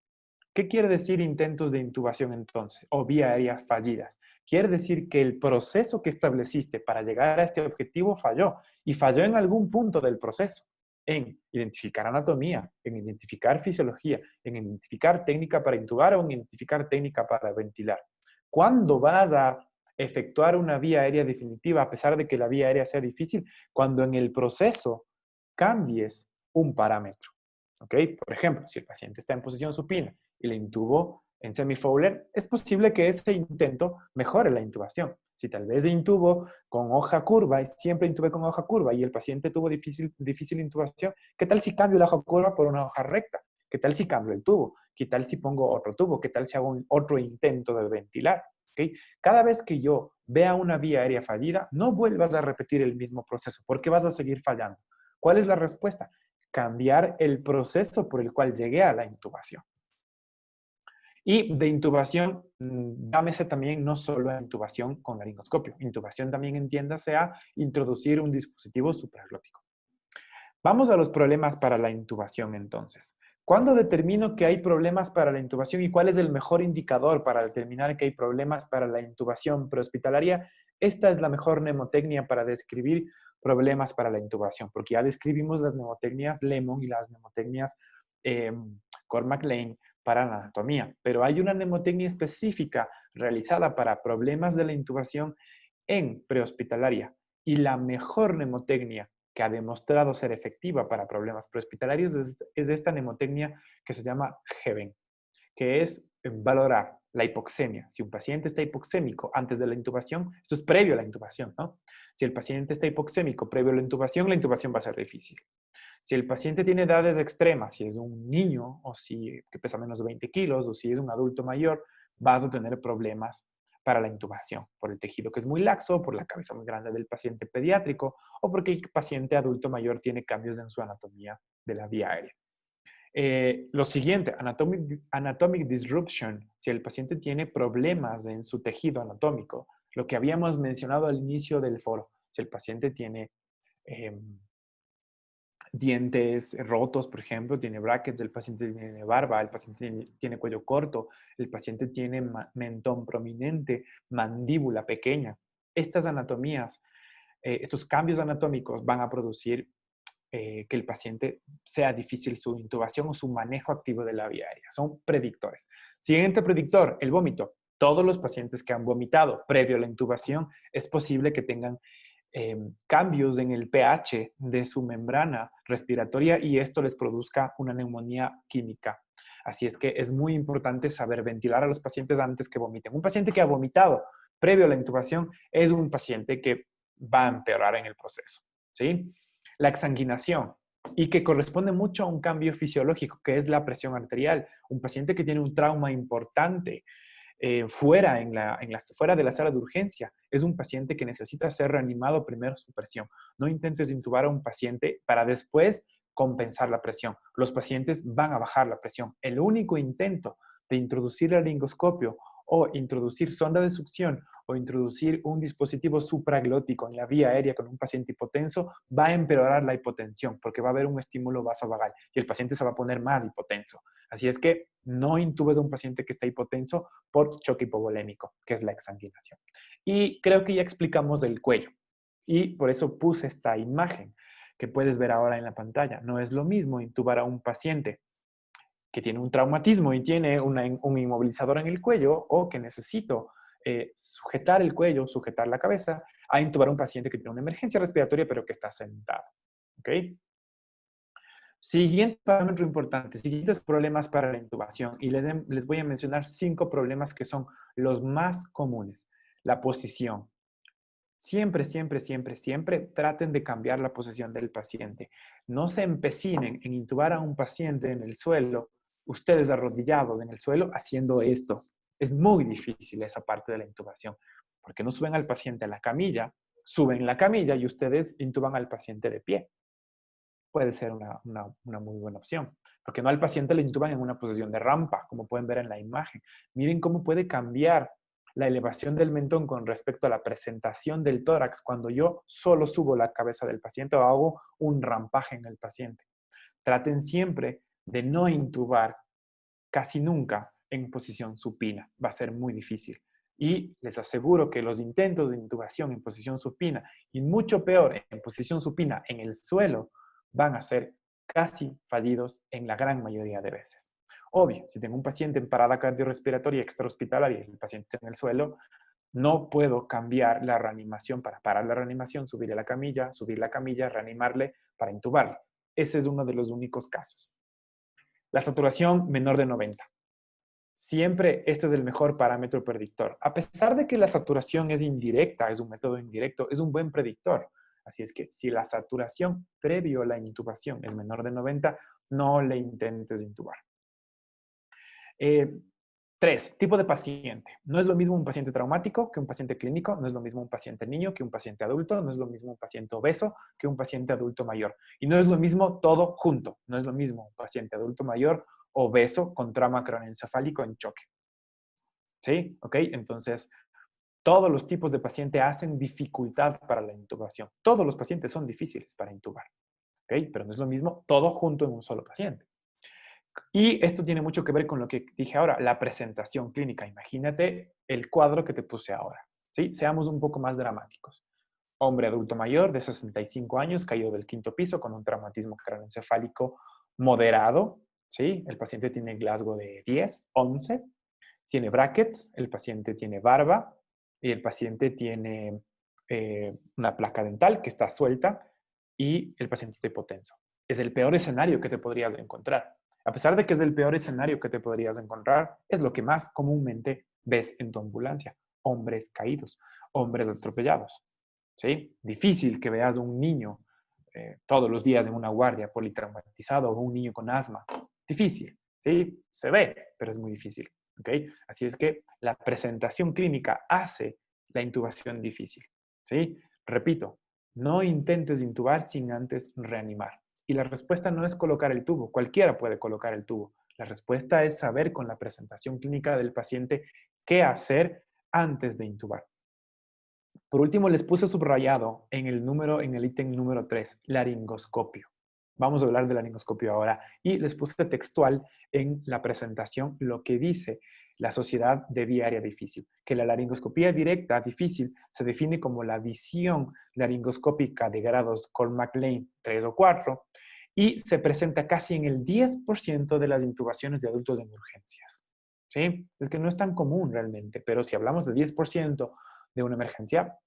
¿Qué quiere decir intentos de intubación entonces o vía aérea fallidas? Quiere decir que el proceso que estableciste para llegar a este objetivo falló y falló en algún punto del proceso, en identificar anatomía, en identificar fisiología, en identificar técnica para intubar o en identificar técnica para ventilar. ¿Cuándo vas a efectuar una vía aérea definitiva a pesar de que la vía aérea sea difícil? Cuando en el proceso cambies un parámetro. ¿Ok? Por ejemplo, si el paciente está en posición supina y le intubo en semi-Fowler, es posible que ese intento mejore la intubación. Si tal vez intubo con hoja curva y siempre intubé con hoja curva y el paciente tuvo difícil intubación, ¿qué tal si cambio la hoja curva por una hoja recta? ¿Qué tal si cambio el tubo? ¿Qué tal si pongo otro tubo? ¿Qué tal si hago otro intento de ventilar? ¿Okay? Cada vez que yo vea una vía aérea fallida, no vuelvas a repetir el mismo proceso, porque vas a seguir fallando. ¿Cuál es la respuesta? Cambiar el proceso por el cual llegué a la intubación. Y de intubación, llámese también no solo a intubación con laringoscopio. Intubación también entiéndase a introducir un dispositivo supraglótico. Vamos a los problemas para la intubación entonces. ¿Cuándo determino que hay problemas para la intubación y cuál es el mejor indicador para determinar que hay problemas para la intubación prehospitalaria? Esta es la mejor mnemotecnia para describir problemas para la intubación, porque ya describimos las mnemotecnias Lemon y las mnemotecnias Cormac-Lane para la anatomía, pero hay una mnemotecnia específica realizada para problemas de la intubación en prehospitalaria y la mejor mnemotecnia que ha demostrado ser efectiva para problemas prehospitalarios es esta mnemotecnia que se llama GEBEN, que es valorar la hipoxemia. Si un paciente está hipoxémico antes de la intubación, esto es previo a la intubación, ¿no? Si el paciente está hipoxémico previo a la intubación va a ser difícil. Si el paciente tiene edades extremas, si es un niño o si que pesa menos de 20 kilos o si es un adulto mayor, vas a tener problemas para la intubación, por el tejido que es muy laxo, por la cabeza muy grande del paciente pediátrico o porque el paciente adulto mayor tiene cambios en su anatomía de la vía aérea. Lo siguiente, anatomic disruption, si el paciente tiene problemas en su tejido anatómico, lo que habíamos mencionado al inicio del foro, si el paciente tiene dientes rotos, por ejemplo, tiene brackets, el paciente tiene barba, el paciente tiene cuello corto, el paciente tiene mentón prominente, mandíbula pequeña. Estas anatomías, estos cambios anatómicos van a producir que el paciente sea difícil su intubación o su manejo activo de la vía aérea. Son predictores. Siguiente predictor, el vómito. Todos los pacientes que han vomitado previo a la intubación es posible que tengan cambios en el pH de su membrana respiratoria y esto les produzca una neumonía química. Así es que es muy importante saber ventilar a los pacientes antes que vomiten. Un paciente que ha vomitado previo a la intubación es un paciente que va a empeorar en el proceso, ¿sí? La exsanguinación y que corresponde mucho a un cambio fisiológico que es la presión arterial. Un paciente que tiene un trauma importante fuera de la sala de urgencia. Es un paciente que necesita ser reanimado primero su presión. No intentes intubar a un paciente para después compensar la presión. Los pacientes van a bajar la presión. El único intento de introducir el laringoscopio o introducir sonda de succión o introducir un dispositivo supraglótico en la vía aérea con un paciente hipotenso va a empeorar la hipotensión porque va a haber un estímulo vasovagal y el paciente se va a poner más hipotenso. Así es que no intubes a un paciente que está hipotenso por choque hipovolémico, que es la exsanguinación. Y creo que ya explicamos del cuello y por eso puse esta imagen que puedes ver ahora en la pantalla. No es lo mismo intubar a un paciente que tiene un traumatismo y tiene un inmovilizador en el cuello o que necesito sujetar el cuello, sujetar la cabeza, a intubar a un paciente que tiene una emergencia respiratoria pero que está sentado. ¿Ok? Siguiente parámetro importante, siguientes problemas para la intubación y les voy a mencionar 5 problemas que son los más comunes. La posición. Siempre, siempre, siempre, siempre traten de cambiar la posición del paciente. No se empecinen en intubar a un paciente en el suelo, ustedes arrodillados en el suelo haciendo esto. Es muy difícil esa parte de la intubación, porque no suben al paciente a la camilla, suben la camilla y ustedes intuban al paciente de pie. Puede ser una muy buena opción, porque no al paciente le intuban en una posición de rampa, como pueden ver en la imagen. Miren cómo puede cambiar la elevación del mentón con respecto a la presentación del tórax cuando yo solo subo la cabeza del paciente o hago un rampaje en el paciente. Traten siempre de no intubar casi nunca en posición supina. Va a ser muy difícil. Y les aseguro que los intentos de intubación en posición supina y mucho peor en posición supina en el suelo van a ser casi fallidos en la gran mayoría de veces. Obvio, si tengo un paciente en parada cardiorrespiratoria extrahospitalaria y el paciente está en el suelo, no puedo cambiar la reanimación para parar la reanimación, subir la camilla, reanimarle para intubarle. Ese es uno de los únicos casos. La saturación menor de 90. Siempre este es el mejor parámetro predictor. A pesar de que la saturación es indirecta, es un método indirecto, es un buen predictor. Así es que si la saturación previo a la intubación es menor de 90, no le intentes intubar. Tres, tipo de paciente. No es lo mismo un paciente traumático que un paciente clínico, no es lo mismo un paciente niño que un paciente adulto, no es lo mismo un paciente obeso que un paciente adulto mayor. Y no es lo mismo todo junto. No es lo mismo un paciente adulto mayor obeso con trauma craneoencefálico en choque. ¿Sí? ¿Ok? Entonces, todos los tipos de paciente hacen dificultad para la intubación. Todos los pacientes son difíciles para intubar. ¿Ok? Pero no es lo mismo todo junto en un solo paciente. Y esto tiene mucho que ver con lo que dije ahora, la presentación clínica. Imagínate el cuadro que te puse ahora. ¿Sí? Seamos un poco más dramáticos. Hombre adulto mayor de 65 años, caído del quinto piso con un traumatismo craneoencefálico moderado. ¿Sí? El paciente tiene Glasgow de 10, 11. Tiene brackets, el paciente tiene barba y el paciente tiene una placa dental que está suelta y el paciente está hipotenso. Es el peor escenario que te podrías encontrar. A pesar de que es el peor escenario que te podrías encontrar, es lo que más comúnmente ves en tu ambulancia. Hombres caídos, hombres atropellados. ¿Sí? Difícil que veas un niño todos los días en una guardia politraumatizado o un niño con asma. Difícil. ¿Sí? Se ve, pero es muy difícil. ¿Ok? Así es que la presentación clínica hace la intubación difícil. ¿Sí? Repito, no intentes intubar sin antes reanimar. Y la respuesta no es colocar el tubo, cualquiera puede colocar el tubo. La respuesta es saber con la presentación clínica del paciente qué hacer antes de intubar. Por último, les puse subrayado en el ítem número 3, laringoscopio. Vamos a hablar de laringoscopio ahora. Y les puse textual en la presentación lo que dice la Sociedad de Vía Aérea Difícil, que la laringoscopía directa difícil se define como la visión laringoscópica de grados Coll-McLean 3 o 4 y se presenta casi en el 10% de las intubaciones de adultos en urgencias. ¿Sí? Es que no es tan común realmente, pero si hablamos de 10% de una emergencia,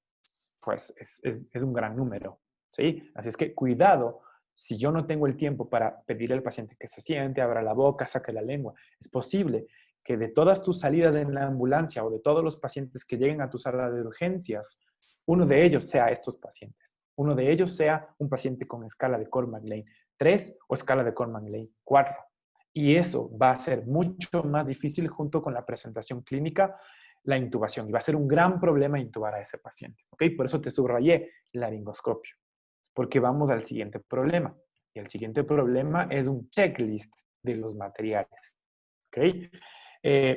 pues es un gran número, ¿sí? Así es que cuidado, si yo no tengo el tiempo para pedirle al paciente que se siente, abra la boca, saque la lengua, es posible que de todas tus salidas en la ambulancia o de todos los pacientes que lleguen a tu sala de urgencias, uno de ellos sea estos pacientes. Uno de ellos sea un paciente con escala de Coll-McLean 3 o escala de Coll-McLean 4. Y eso va a ser mucho más difícil junto con la presentación clínica, la intubación. Y va a ser un gran problema intubar a ese paciente. ¿Ok? Por eso te subrayé laringoscopio. Porque vamos al siguiente problema. Y el siguiente problema es un checklist de los materiales. ¿Ok?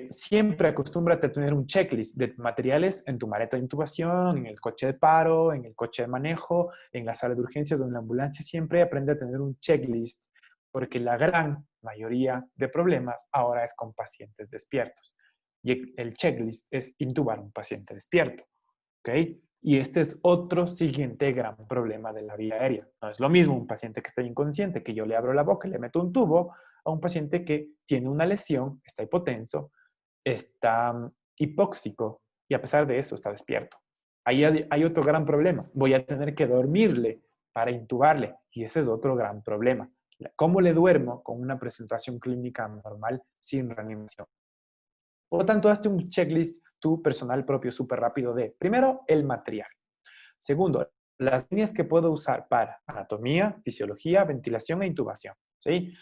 Siempre acostúmbrate a tener un checklist de materiales en tu maleta de intubación, en el coche de paro, en el coche de manejo, en la sala de urgencias o en la ambulancia. Siempre aprende a tener un checklist porque la gran mayoría de problemas ahora es con pacientes despiertos. Y el checklist es intubar a un paciente despierto. ¿Ok? Y este es otro siguiente gran problema de la vía aérea. No es lo mismo un paciente que está inconsciente, que yo le abro la boca y le meto un tubo, a un paciente que tiene una lesión, está hipotenso, está hipóxico y a pesar de eso está despierto. Ahí hay otro gran problema. Voy a tener que dormirle para intubarle y ese es otro gran problema. ¿Cómo le duermo con una presentación clínica normal sin reanimación? Por lo tanto, hazte un checklist tu personal propio súper rápido de, primero, el material. Segundo, las líneas que puedo usar para anatomía, fisiología, ventilación e intubación. ¿Sí?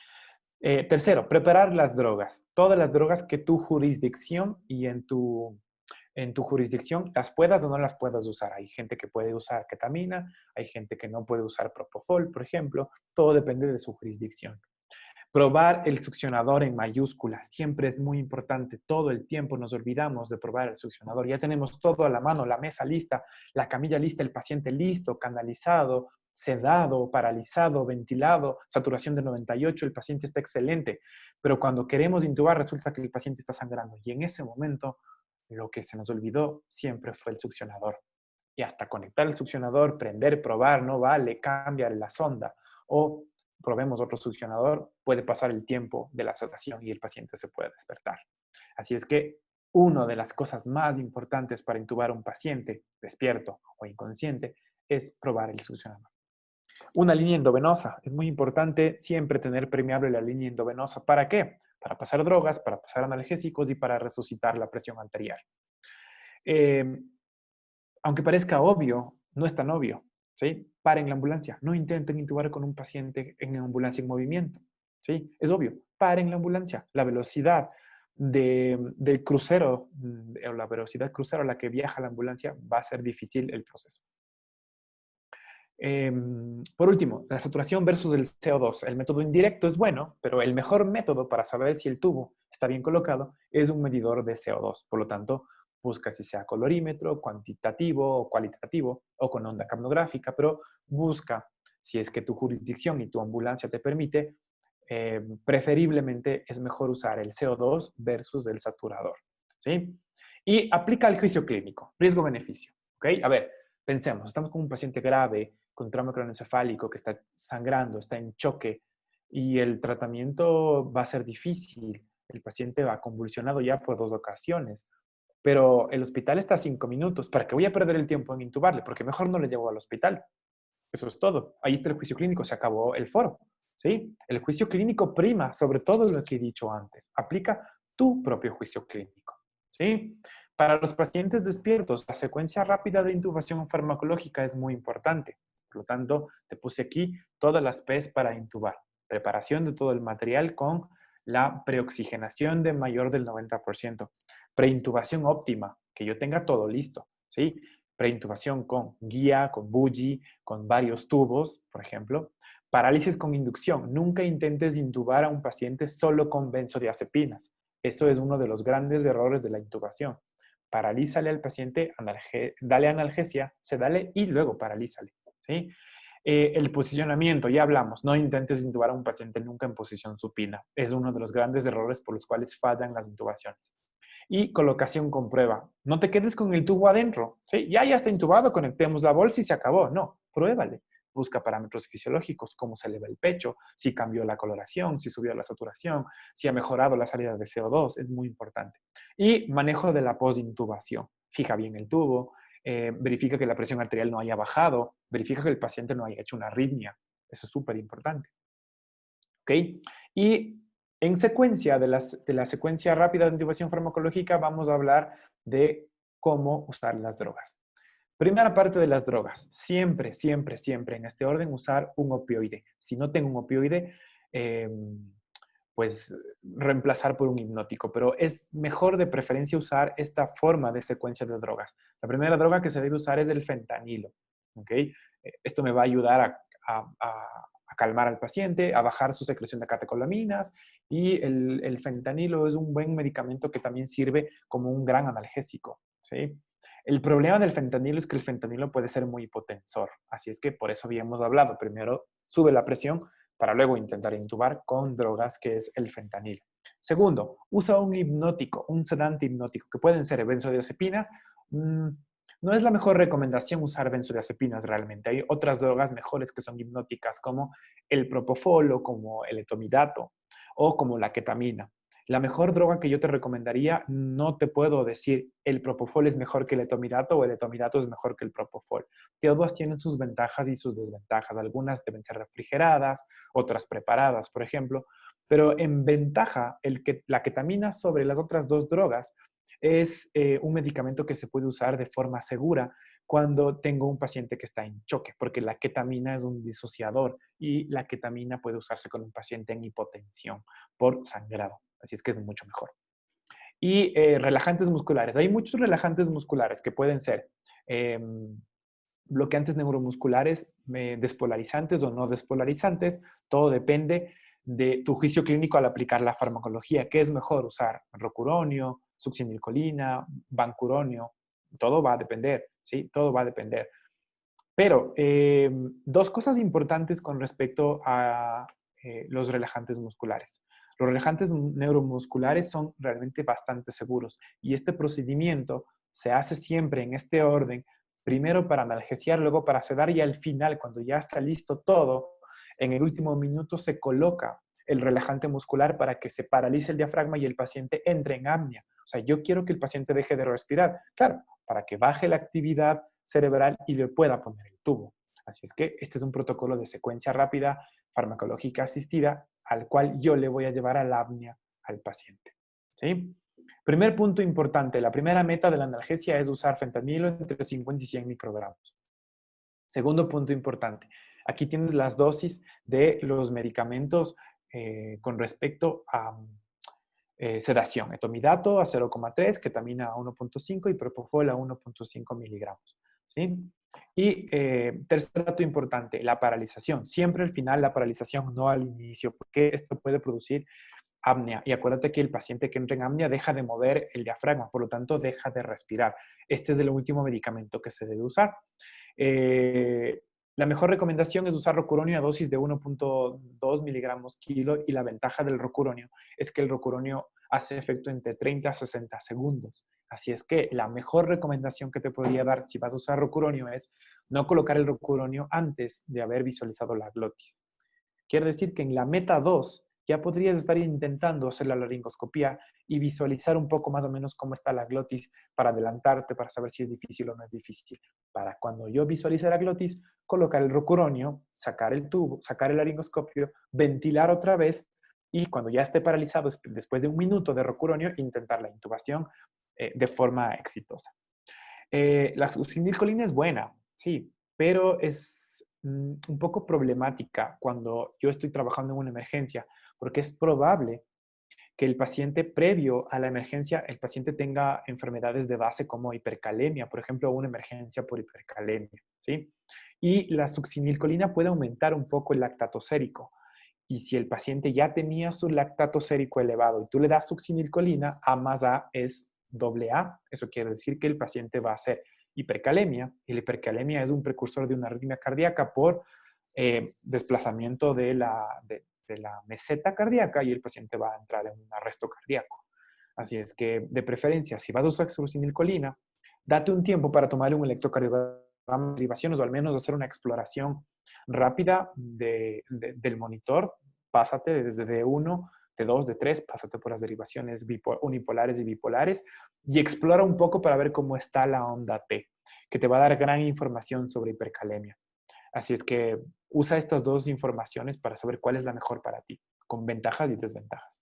Tercero, preparar las drogas. Todas las drogas que tu jurisdicción y en tu jurisdicción las puedas o no las puedas usar. Hay gente que puede usar ketamina, hay gente que no puede usar propofol, por ejemplo. Todo depende de su jurisdicción. Probar el succionador en mayúscula siempre es muy importante. Todo el tiempo nos olvidamos de probar el succionador. Ya tenemos todo a la mano, la mesa lista, la camilla lista, el paciente listo, canalizado, sedado, paralizado, ventilado, saturación de 98, el paciente está excelente. Pero cuando queremos intubar resulta que el paciente está sangrando y en ese momento lo que se nos olvidó siempre fue el succionador. Y hasta conectar el succionador, prender, probar, no vale, cambiar la sonda o probemos otro succionador, puede pasar el tiempo de la sedación y el paciente se puede despertar. Así es que una de las cosas más importantes para intubar a un paciente despierto o inconsciente es probar el succionador. Una línea endovenosa. Es muy importante siempre tener permeable la línea endovenosa. ¿Para qué? Para pasar drogas, para pasar analgésicos y para resucitar la presión arterial. Aunque parezca obvio, no es tan obvio. ¿Sí? Paren la ambulancia. No intenten intubar con un paciente en ambulancia en movimiento. ¿Sí? Es obvio. Paren la ambulancia. La velocidad del crucero, o la velocidad crucero a la que viaja la ambulancia, va a ser difícil el proceso. Por último, la saturación versus el CO2. El método indirecto es bueno, pero el mejor método para saber si el tubo está bien colocado es un medidor de CO2. Por lo tanto, busca si sea colorímetro, cuantitativo o cualitativo o con onda capnográfica, pero busca, si es que tu jurisdicción y tu ambulancia te permite, preferiblemente es mejor usar el CO2 versus el saturador. ¿Sí? Y aplica el juicio clínico, riesgo-beneficio. ¿Ok? A ver, pensemos, estamos con un paciente grave, con trauma craneoencefálico que está sangrando, está en choque y el tratamiento va a ser difícil. El paciente va convulsionado ya por 2 ocasiones, pero el hospital está a 5 minutos. ¿Para qué voy a perder el tiempo en intubarle? Porque mejor no le llevo al hospital. Eso es todo. Ahí está el juicio clínico, se acabó el foro. ¿Sí? El juicio clínico prima sobre todo lo que he dicho antes. Aplica tu propio juicio clínico. ¿Sí? Para los pacientes despiertos, la secuencia rápida de intubación farmacológica es muy importante. Por lo tanto, te puse aquí todas las P's para intubar. Preparación de todo el material con la preoxigenación de mayor del 90%. Preintubación óptima, que yo tenga todo listo. ¿Sí? Preintubación con guía, con buggy, con varios tubos, por ejemplo. Parálisis con inducción. Nunca intentes intubar a un paciente solo con benzodiazepinas. Eso es uno de los grandes errores de la intubación. Paralízale al paciente, dale analgesia, sedale y luego paralízale. ¿Sí? El posicionamiento, ya hablamos, no intentes intubar a un paciente nunca en posición supina. Es uno de los grandes errores por los cuales fallan las intubaciones. Y colocación con prueba. No te quedes con el tubo adentro. ¿Sí? Ya está intubado, conectemos la bolsa y se acabó. No, pruébale. Busca parámetros fisiológicos, cómo se eleva el pecho, si cambió la coloración, si subió la saturación, si ha mejorado la salida de CO2, es muy importante. Y manejo de la postintubación. Fija bien el tubo, verifica que la presión arterial no haya bajado, verifica que el paciente no haya hecho una arritmia. Eso es súper importante. ¿Ok? Y en secuencia de la secuencia rápida de intubación farmacológica vamos a hablar de cómo usar las drogas. Primera parte de las drogas. Siempre, siempre, siempre en este orden usar un opioide. Si no tengo un opioide, pues reemplazar por un hipnótico, pero es mejor de preferencia usar esta forma de secuencia de drogas. La primera droga que se debe usar es el fentanilo. ¿Okay? Esto me va a ayudar a calmar al paciente, a bajar su secreción de catecolaminas y el fentanilo es un buen medicamento que también sirve como un gran analgésico. ¿Sí? El problema del fentanilo es que el fentanilo puede ser muy hipotensor, así es que por eso habíamos hablado. Primero sube la presión para luego intentar intubar con drogas que es el fentanilo. Segundo, usa un hipnótico, un sedante hipnótico, que pueden ser benzodiazepinas. No es la mejor recomendación usar benzodiazepinas realmente. Hay otras drogas mejores que son hipnóticas como el propofol o como el etomidato o como la ketamina. La mejor droga que yo te recomendaría, no te puedo decir el propofol es mejor que el etomidato o el etomidato es mejor que el propofol. Todas tienen sus ventajas y sus desventajas. Algunas deben ser refrigeradas, otras preparadas, por ejemplo. Pero en ventaja, la ketamina sobre las otras 2 drogas es un medicamento que se puede usar de forma segura cuando tengo un paciente que está en choque, porque la ketamina es un disociador y la ketamina puede usarse con un paciente en hipotensión por sangrado. Así es que es mucho mejor. Y relajantes musculares. Hay muchos relajantes musculares que pueden ser bloqueantes neuromusculares, despolarizantes o no despolarizantes. Todo depende de tu juicio clínico al aplicar la farmacología. ¿Qué es mejor usar? Rocuronio, succinilcolina, vancuronio. Todo va a depender, ¿sí? Todo va a depender. Pero 2 cosas importantes con respecto a los relajantes musculares. Los relajantes neuromusculares son realmente bastante seguros y este procedimiento se hace siempre en este orden, primero para analgesiar, luego para sedar y al final, cuando ya está listo todo, en el último minuto se coloca el relajante muscular para que se paralice el diafragma y el paciente entre en apnea. O sea, yo quiero que el paciente deje de respirar, claro, para que baje la actividad cerebral y le pueda poner el tubo. Así es que este es un protocolo de secuencia rápida farmacológica asistida al cual yo le voy a llevar a la apnea al paciente. ¿Sí? Primer punto importante, la primera meta de la analgesia es usar fentanilo entre 50 y 100 microgramos. Segundo punto importante, aquí tienes las dosis de los medicamentos con respecto a sedación. Etomidato a 0,3, ketamina a 1,5 y propofol a 1,5 miligramos. ¿Sí? Y tercer dato importante, la paralización. Siempre al final la paralización, no al inicio, porque esto puede producir apnea. Y acuérdate que el paciente que entra en apnea deja de mover el diafragma, por lo tanto deja de respirar. Este es el último medicamento que se debe usar. La mejor recomendación es usar rocuronio a dosis de 1,2 miligramos kilo y la ventaja del rocuronio es que el rocuronio hace efecto entre 30 a 60 segundos. Así es que la mejor recomendación que te podría dar si vas a usar rocuronio es no colocar el rocuronio antes de haber visualizado la glotis. Quiere decir que en la meta 2 ya podrías estar intentando hacer la laringoscopía y visualizar un poco más o menos cómo está la glotis para adelantarte, para saber si es difícil o no es difícil. Para cuando yo visualice la glotis, colocar el rocuronio, sacar el tubo, sacar el laringoscopio, ventilar otra vez y cuando ya esté paralizado, después de un minuto de rocuronio, intentar la intubación de forma exitosa. La succinilcolina es buena, sí, pero es un poco problemática cuando yo estoy trabajando en una emergencia, porque es probable que el paciente previo a la emergencia, el paciente tenga enfermedades de base como hipercalemia, por ejemplo, una emergencia por hipercalemia, ¿sí? Y la succinilcolina puede aumentar un poco el lactato sérico. Y si el paciente ya tenía su lactato sérico elevado y tú le das succinilcolina, A más A es doble A. Eso quiere decir que el paciente va a hacer hipercalemia. Y la hipercalemia es un precursor de una arritmia cardíaca por desplazamiento de la meseta cardíaca y el paciente va a entrar en un arresto cardíaco. Así es que, de preferencia, si vas a usar succinilcolina, date un tiempo para tomar un electrocardiograma de derivaciones o al menos hacer una exploración rápida del monitor. Pásate desde D1, D2, D3, pásate por las derivaciones unipolares y bipolares y explora un poco para ver cómo está la onda T, que te va a dar gran información sobre hipercalemia. Así es que usa estas dos informaciones para saber cuál es la mejor para ti, con ventajas y desventajas.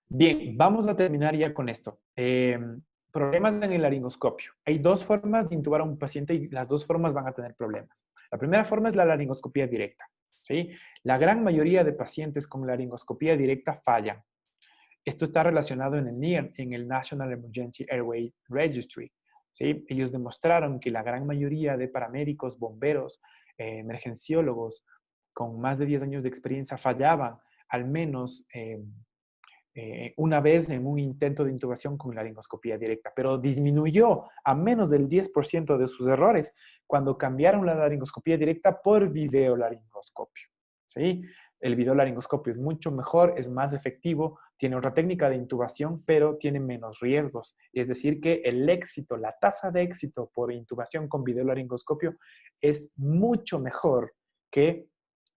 Bien, vamos a terminar ya con esto. Problemas en el laringoscopio. Hay dos formas de intubar a un paciente y las dos formas van a tener problemas. La primera forma es la laringoscopía directa. ¿Sí? La gran mayoría de pacientes con laringoscopía directa fallan. Esto está relacionado en el NEAR, en el National Emergency Airway Registry. ¿Sí? Ellos demostraron que la gran mayoría de paramédicos, bomberos, emergenciólogos con más de 10 años de experiencia fallaban al menos una vez en un intento de intubación con laringoscopía directa, pero disminuyó a menos del 10% de sus errores cuando cambiaron la laringoscopía directa por videolaringoscopio. ¿Sí? El videolaringoscopio es mucho mejor, es más efectivo, tiene otra técnica de intubación, pero tiene menos riesgos. Es decir, que el éxito, la tasa de éxito por intubación con videolaringoscopio es mucho mejor que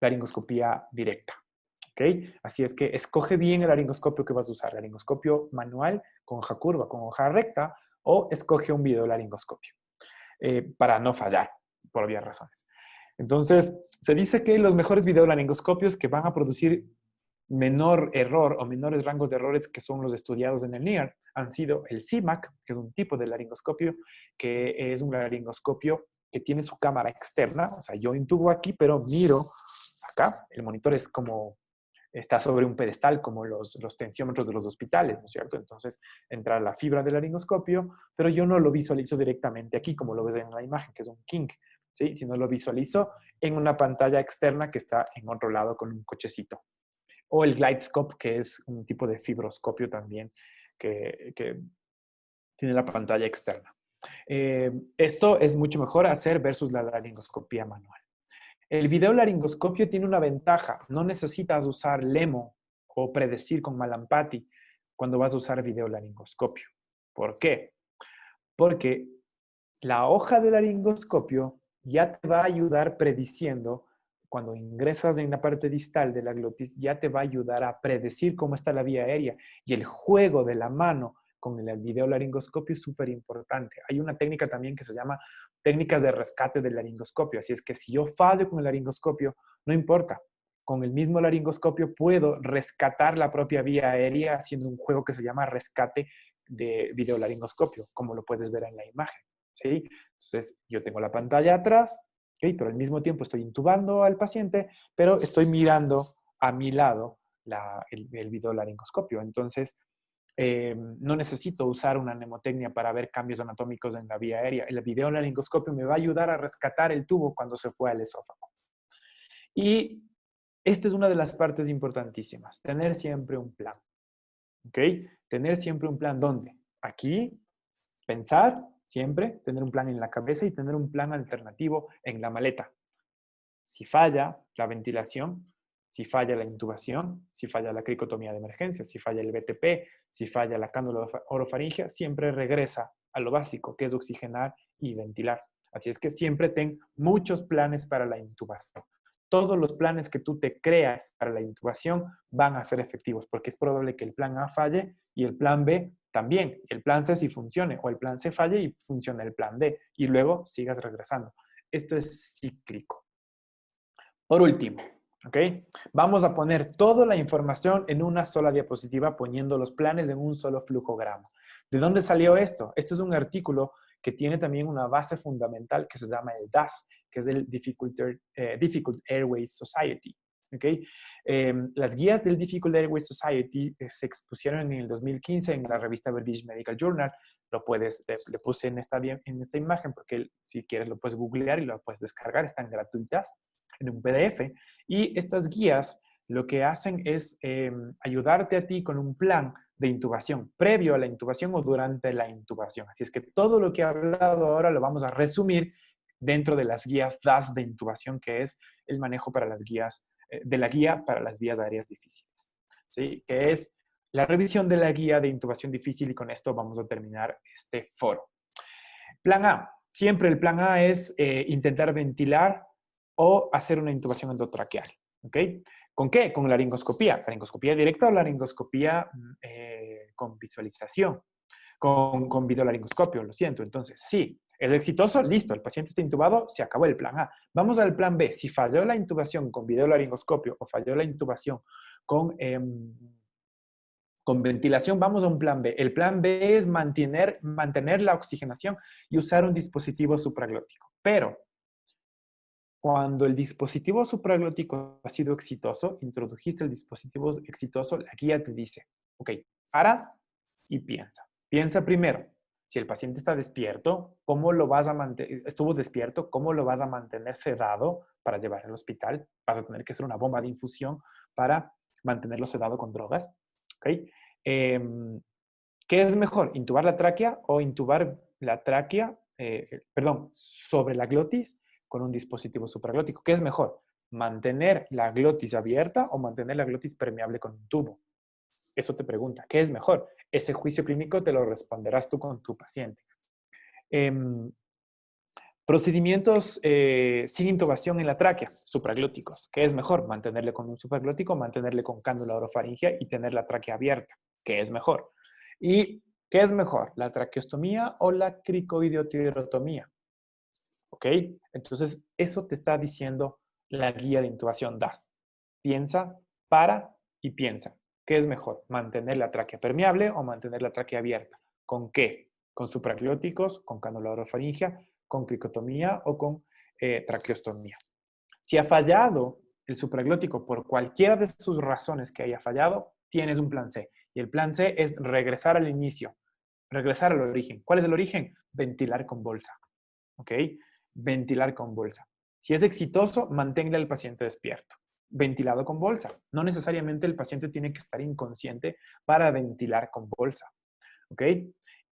laringoscopía directa. ¿Okay? Así es que escoge bien el laringoscopio que vas a usar, laringoscopio manual con hoja curva, con hoja recta, o escoge un videolaringoscopio para no fallar, por obvias razones. Entonces, se dice que los mejores videolaringoscopios que van a producir menor error o menores rangos de errores que son los estudiados en el NEAR han sido el CIMAC, que es un tipo de laringoscopio, que es un laringoscopio que tiene su cámara externa, o sea, yo intubo aquí, pero miro acá, el monitor es como está sobre un pedestal como los tensiómetros de los hospitales, ¿no es cierto? Entonces entra la fibra del laringoscopio, pero yo no lo visualizo directamente aquí, como lo ves en la imagen, que es un kink, ¿sí? Sino lo visualizo en una pantalla externa que está en otro lado con un cochecito. O el GlideScope, que es un tipo de fibroscopio también, que tiene la pantalla externa. Esto es mucho mejor hacer versus la laringoscopía manual. El videolaringoscopio tiene una ventaja. No necesitas usar LEMO o predecir con Malampati cuando vas a usar videolaringoscopio. ¿Por qué? Porque la hoja de laringoscopio ya te va a ayudar prediciendo, cuando ingresas en la parte distal de la glotis, ya te va a ayudar a predecir cómo está la vía aérea. Y el juego de la mano con el videolaringoscopio es súper importante. Hay una técnica también que se llama técnicas de rescate del laringoscopio. Así es que si yo fallo con el laringoscopio, no importa. Con el mismo laringoscopio puedo rescatar la propia vía aérea haciendo un juego que se llama rescate de videolaringoscopio, como lo puedes ver en la imagen. ¿Sí? Entonces, yo tengo la pantalla atrás, ¿okay? Pero al mismo tiempo estoy intubando al paciente, pero estoy mirando a mi lado el videolaringoscopio. Entonces, no necesito usar una mnemotecnia para ver cambios anatómicos en la vía aérea. El videolaringoscopio me va a ayudar a rescatar el tubo cuando se fue al esófago. Y esta es una de las partes importantísimas, tener siempre un plan. ¿Ok? Tener siempre un plan. ¿Dónde? Aquí, pensar siempre, tener un plan en la cabeza y tener un plan alternativo en la maleta. Si falla la ventilación, si falla la intubación, si falla la cricotomía de emergencia, si falla el BTP, si falla la cánula orofaringea, siempre regresa a lo básico, que es oxigenar y ventilar. Así es que siempre ten muchos planes para la intubación. Todos los planes que tú te creas para la intubación van a ser efectivos, porque es probable que el plan A falle y el plan B también. El plan C sí funcione, o el plan C falle y funcione el plan D, y luego sigas regresando. Esto es cíclico. Por último, ¿ok? Vamos a poner toda la información en una sola diapositiva poniendo los planes en un solo flujograma. ¿De dónde salió esto? Este es un artículo que tiene también una base fundamental que se llama el DAS, que es el Difficult Airways Society. ¿Okay? Las guías del Difficult Airways Society se expusieron en el 2015 en la revista British Medical Journal. Le puse en esta imagen porque si quieres lo puedes googlear y lo puedes descargar, están gratuitas en un PDF. Y estas guías lo que hacen es ayudarte a ti con un plan de intubación previo a la intubación o durante la intubación. Así es que todo lo que he hablado ahora lo vamos a resumir dentro de las guías DAS de intubación, que es el manejo para las guías, de la guía para las vías aéreas difíciles. ¿Sí? Que es la revisión de la guía de intubación difícil y con esto vamos a terminar este foro. Plan A. Siempre el plan A es intentar ventilar o hacer una intubación endotraqueal. ¿Ok? ¿Con qué? Con laringoscopía. ¿Laringoscopía directa o laringoscopía con visualización? Con videolaringoscopio, lo siento. Entonces, sí, es exitoso, listo, el paciente está intubado, se acabó el plan A. Vamos al plan B. Si falló la intubación con videolaringoscopio o falló la intubación con ventilación, vamos a un plan B. El plan B es mantener la oxigenación y usar un dispositivo supraglótico. Pero cuando el dispositivo supraglótico ha sido exitoso, introdujiste el dispositivo exitoso, la guía te dice, ok, para y piensa. Piensa primero, si el paciente está despierto, ¿cómo lo vas a mantener? Estuvo despierto, ¿cómo lo vas a mantener sedado para llevar al hospital? Vas a tener que hacer una bomba de infusión para mantenerlo sedado con drogas. ¿Ok? ¿Qué es mejor? ¿Intubar la tráquea o intubar la tráquea, sobre la glotis con un dispositivo supraglótico? ¿Qué es mejor? ¿Mantener la glotis abierta o mantener la glotis permeable con un tubo? Eso te pregunta, ¿qué es mejor? Ese juicio clínico te lo responderás tú con tu paciente. Procedimientos sin intubación en la tráquea, supraglóticos. ¿Qué es mejor? ¿Mantenerle con un supraglótico o mantenerle con cánula orofaringea y tener la tráquea abierta? ¿Qué es mejor? ¿Y qué es mejor? ¿La traqueostomía o la cricoideotirotomía? ¿Ok? Entonces, eso te está diciendo la guía de intubación DAS. Piensa, para y piensa. ¿Qué es mejor? ¿Mantener la tráquea permeable o mantener la tráquea abierta? ¿Con qué? ¿Con supraglóticos, con cánula orofaringea, con cricotomía o con traqueostomía? Si ha fallado el supraglótico por cualquiera de sus razones que haya fallado, tienes un plan C. Y el plan C es regresar al inicio, regresar al origen. ¿Cuál es el origen? Ventilar con bolsa. ¿Ok? Ventilar con bolsa. Si es exitoso, manténle al paciente despierto. Ventilado con bolsa. No necesariamente el paciente tiene que estar inconsciente para ventilar con bolsa. ¿Ok?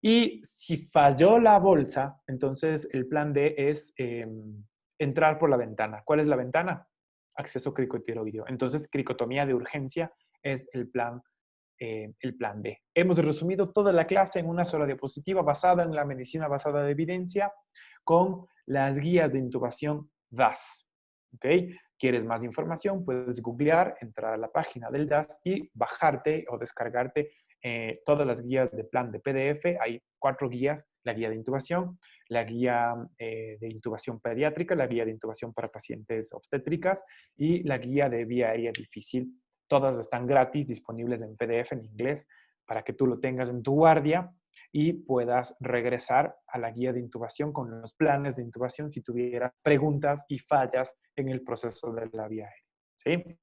Y si falló la bolsa, entonces el plan D es entrar por la ventana. ¿Cuál es la ventana? Acceso cricotiroideo. Entonces, cricotomía de urgencia es el plan D. Hemos resumido toda la clase en una sola diapositiva basada en la medicina basada de evidencia con las guías de intubación DAS. ¿Ok? ¿Quieres más información? Puedes googlear, entrar a la página del DAS y bajarte o descargarte todas las guías de plan de PDF. Hay 4 guías: la guía de intubación, la guía de intubación pediátrica, la guía de intubación para pacientes obstétricas y la guía de vía aérea difícil. Todas están gratis, disponibles en PDF en inglés para que tú lo tengas en tu guardia y puedas regresar a la guía de intubación con los planes de intubación si tuvieras preguntas y fallas en el proceso de la vía aérea. ¿Sí?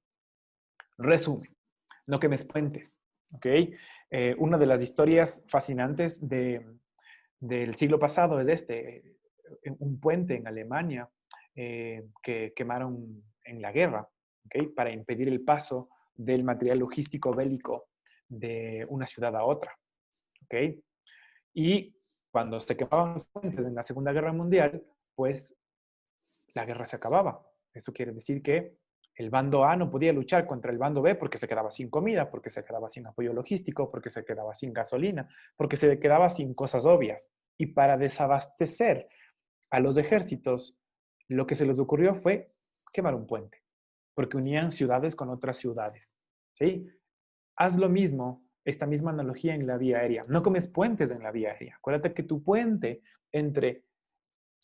Resumen. No quemes puentes, ¿ok? Una de las historias fascinantes del siglo pasado es un puente en Alemania que quemaron en la guerra, ¿ok? Para impedir el paso del material logístico bélico de una ciudad a otra, ¿ok? Y cuando se quemaban los puentes en la Segunda Guerra Mundial, pues la guerra se acababa. Eso quiere decir que el bando A no podía luchar contra el bando B porque se quedaba sin comida, porque se quedaba sin apoyo logístico, porque se quedaba sin gasolina, porque se quedaba sin cosas obvias. Y para desabastecer a los ejércitos, lo que se les ocurrió fue quemar un puente, porque unían ciudades con otras ciudades. ¿Sí? Haz lo mismo, esta misma analogía en la vía aérea. No comes puentes en la vía aérea. Acuérdate que tu puente entre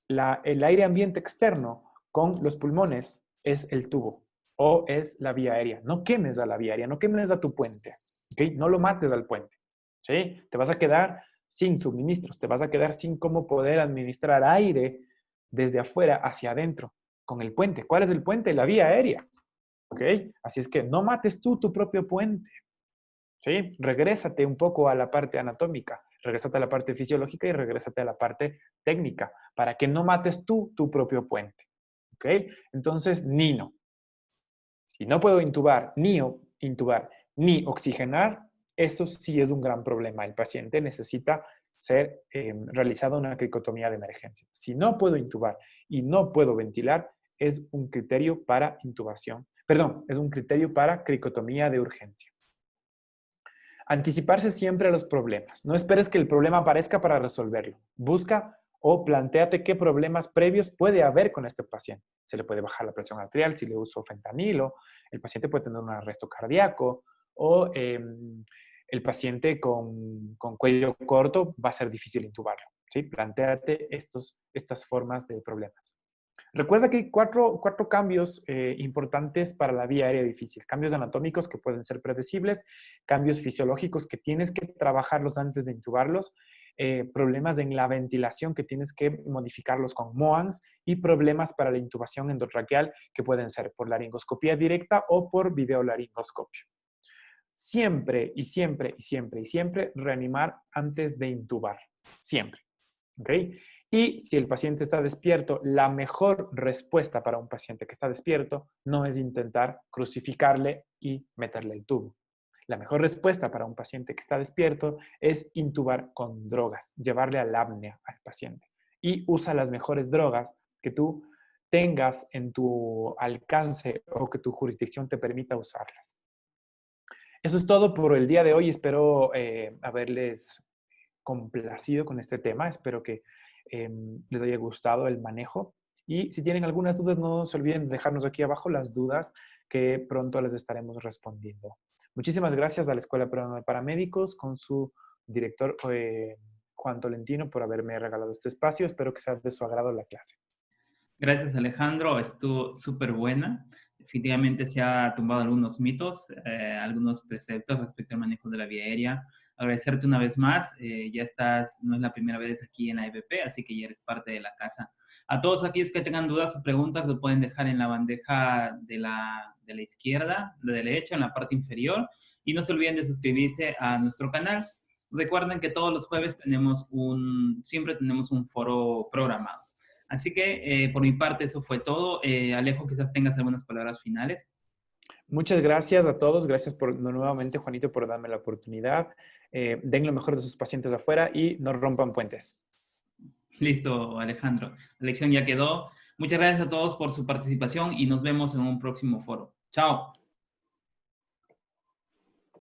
el aire ambiente externo con los pulmones es el tubo o es la vía aérea. No quemes a la vía aérea, no quemes a tu puente, ¿ok? No lo mates al puente, ¿sí? Te vas a quedar sin suministros, te vas a quedar sin cómo poder administrar aire desde afuera hacia adentro con el puente. ¿Cuál es el puente? La vía aérea, ¿ok? Así es que no mates tú tu propio puente, ¿sí? Regrésate un poco a la parte anatómica, regrésate a la parte fisiológica y regrésate a la parte técnica para que no mates tú tu propio puente, ¿ok? Entonces, Nino, si no puedo intubar ni oxigenar, eso sí es un gran problema. El paciente necesita ser realizada una cricotomía de emergencia. Si no puedo intubar y no puedo ventilar, es un criterio para intubación. Perdón, es un criterio para cricotomía de urgencia. Anticiparse siempre a los problemas. No esperes que el problema aparezca para resolverlo. Busca o plantéate qué problemas previos puede haber con este paciente. Se le puede bajar la presión arterial si le uso fentanilo, el paciente puede tener un arresto cardíaco o el paciente con cuello corto va a ser difícil intubarlo. ¿Sí? Plantéate estas formas de problemas. Recuerda que hay cuatro cambios importantes para la vía aérea difícil. Cambios anatómicos que pueden ser predecibles, cambios fisiológicos que tienes que trabajarlos antes de intubarlos, problemas en la ventilación que tienes que modificarlos con MOANS y problemas para la intubación endotraqueal que pueden ser por laringoscopía directa o por videolaringoscopio. Siempre y siempre y siempre y siempre reanimar antes de intubar. Siempre. ¿Ok? Y si el paciente está despierto, la mejor respuesta para un paciente que está despierto no es intentar crucificarle y meterle el tubo. La mejor respuesta para un paciente que está despierto es intubar con drogas, llevarle a la apnea al paciente. Y usa las mejores drogas que tú tengas en tu alcance o que tu jurisdicción te permita usarlas. Eso es todo por el día de hoy. Espero haberles complacido con este tema. Espero que les haya gustado el manejo. Y si tienen algunas dudas, no se olviden de dejarnos aquí abajo las dudas que pronto les estaremos respondiendo. Muchísimas gracias a la Escuela Peruana de Paramédicos con su director Juan Tolentino por haberme regalado este espacio. Espero que sea de su agrado la clase. Gracias, Alejandro. Estuvo súper buena. Definitivamente se ha tumbado algunos mitos, algunos preceptos respecto al manejo de la vía aérea. Agradecerte una vez más. Ya estás, no es la primera vez aquí en la EBP, así que ya eres parte de la casa. A todos aquellos que tengan dudas o preguntas, lo pueden dejar en la bandeja de la izquierda, de la derecha, en la parte inferior. Y no se olviden de suscribirse a nuestro canal. Recuerden que todos los jueves siempre tenemos un foro programado. Así que por mi parte eso fue todo. Alejo, quizás tengas algunas palabras finales. Muchas gracias a todos. Gracias nuevamente, Juanito, por darme la oportunidad. Den lo mejor de sus pacientes afuera y no rompan puentes. Listo, Alejandro. La lección ya quedó. Muchas gracias a todos por su participación y nos vemos en un próximo foro. Chao.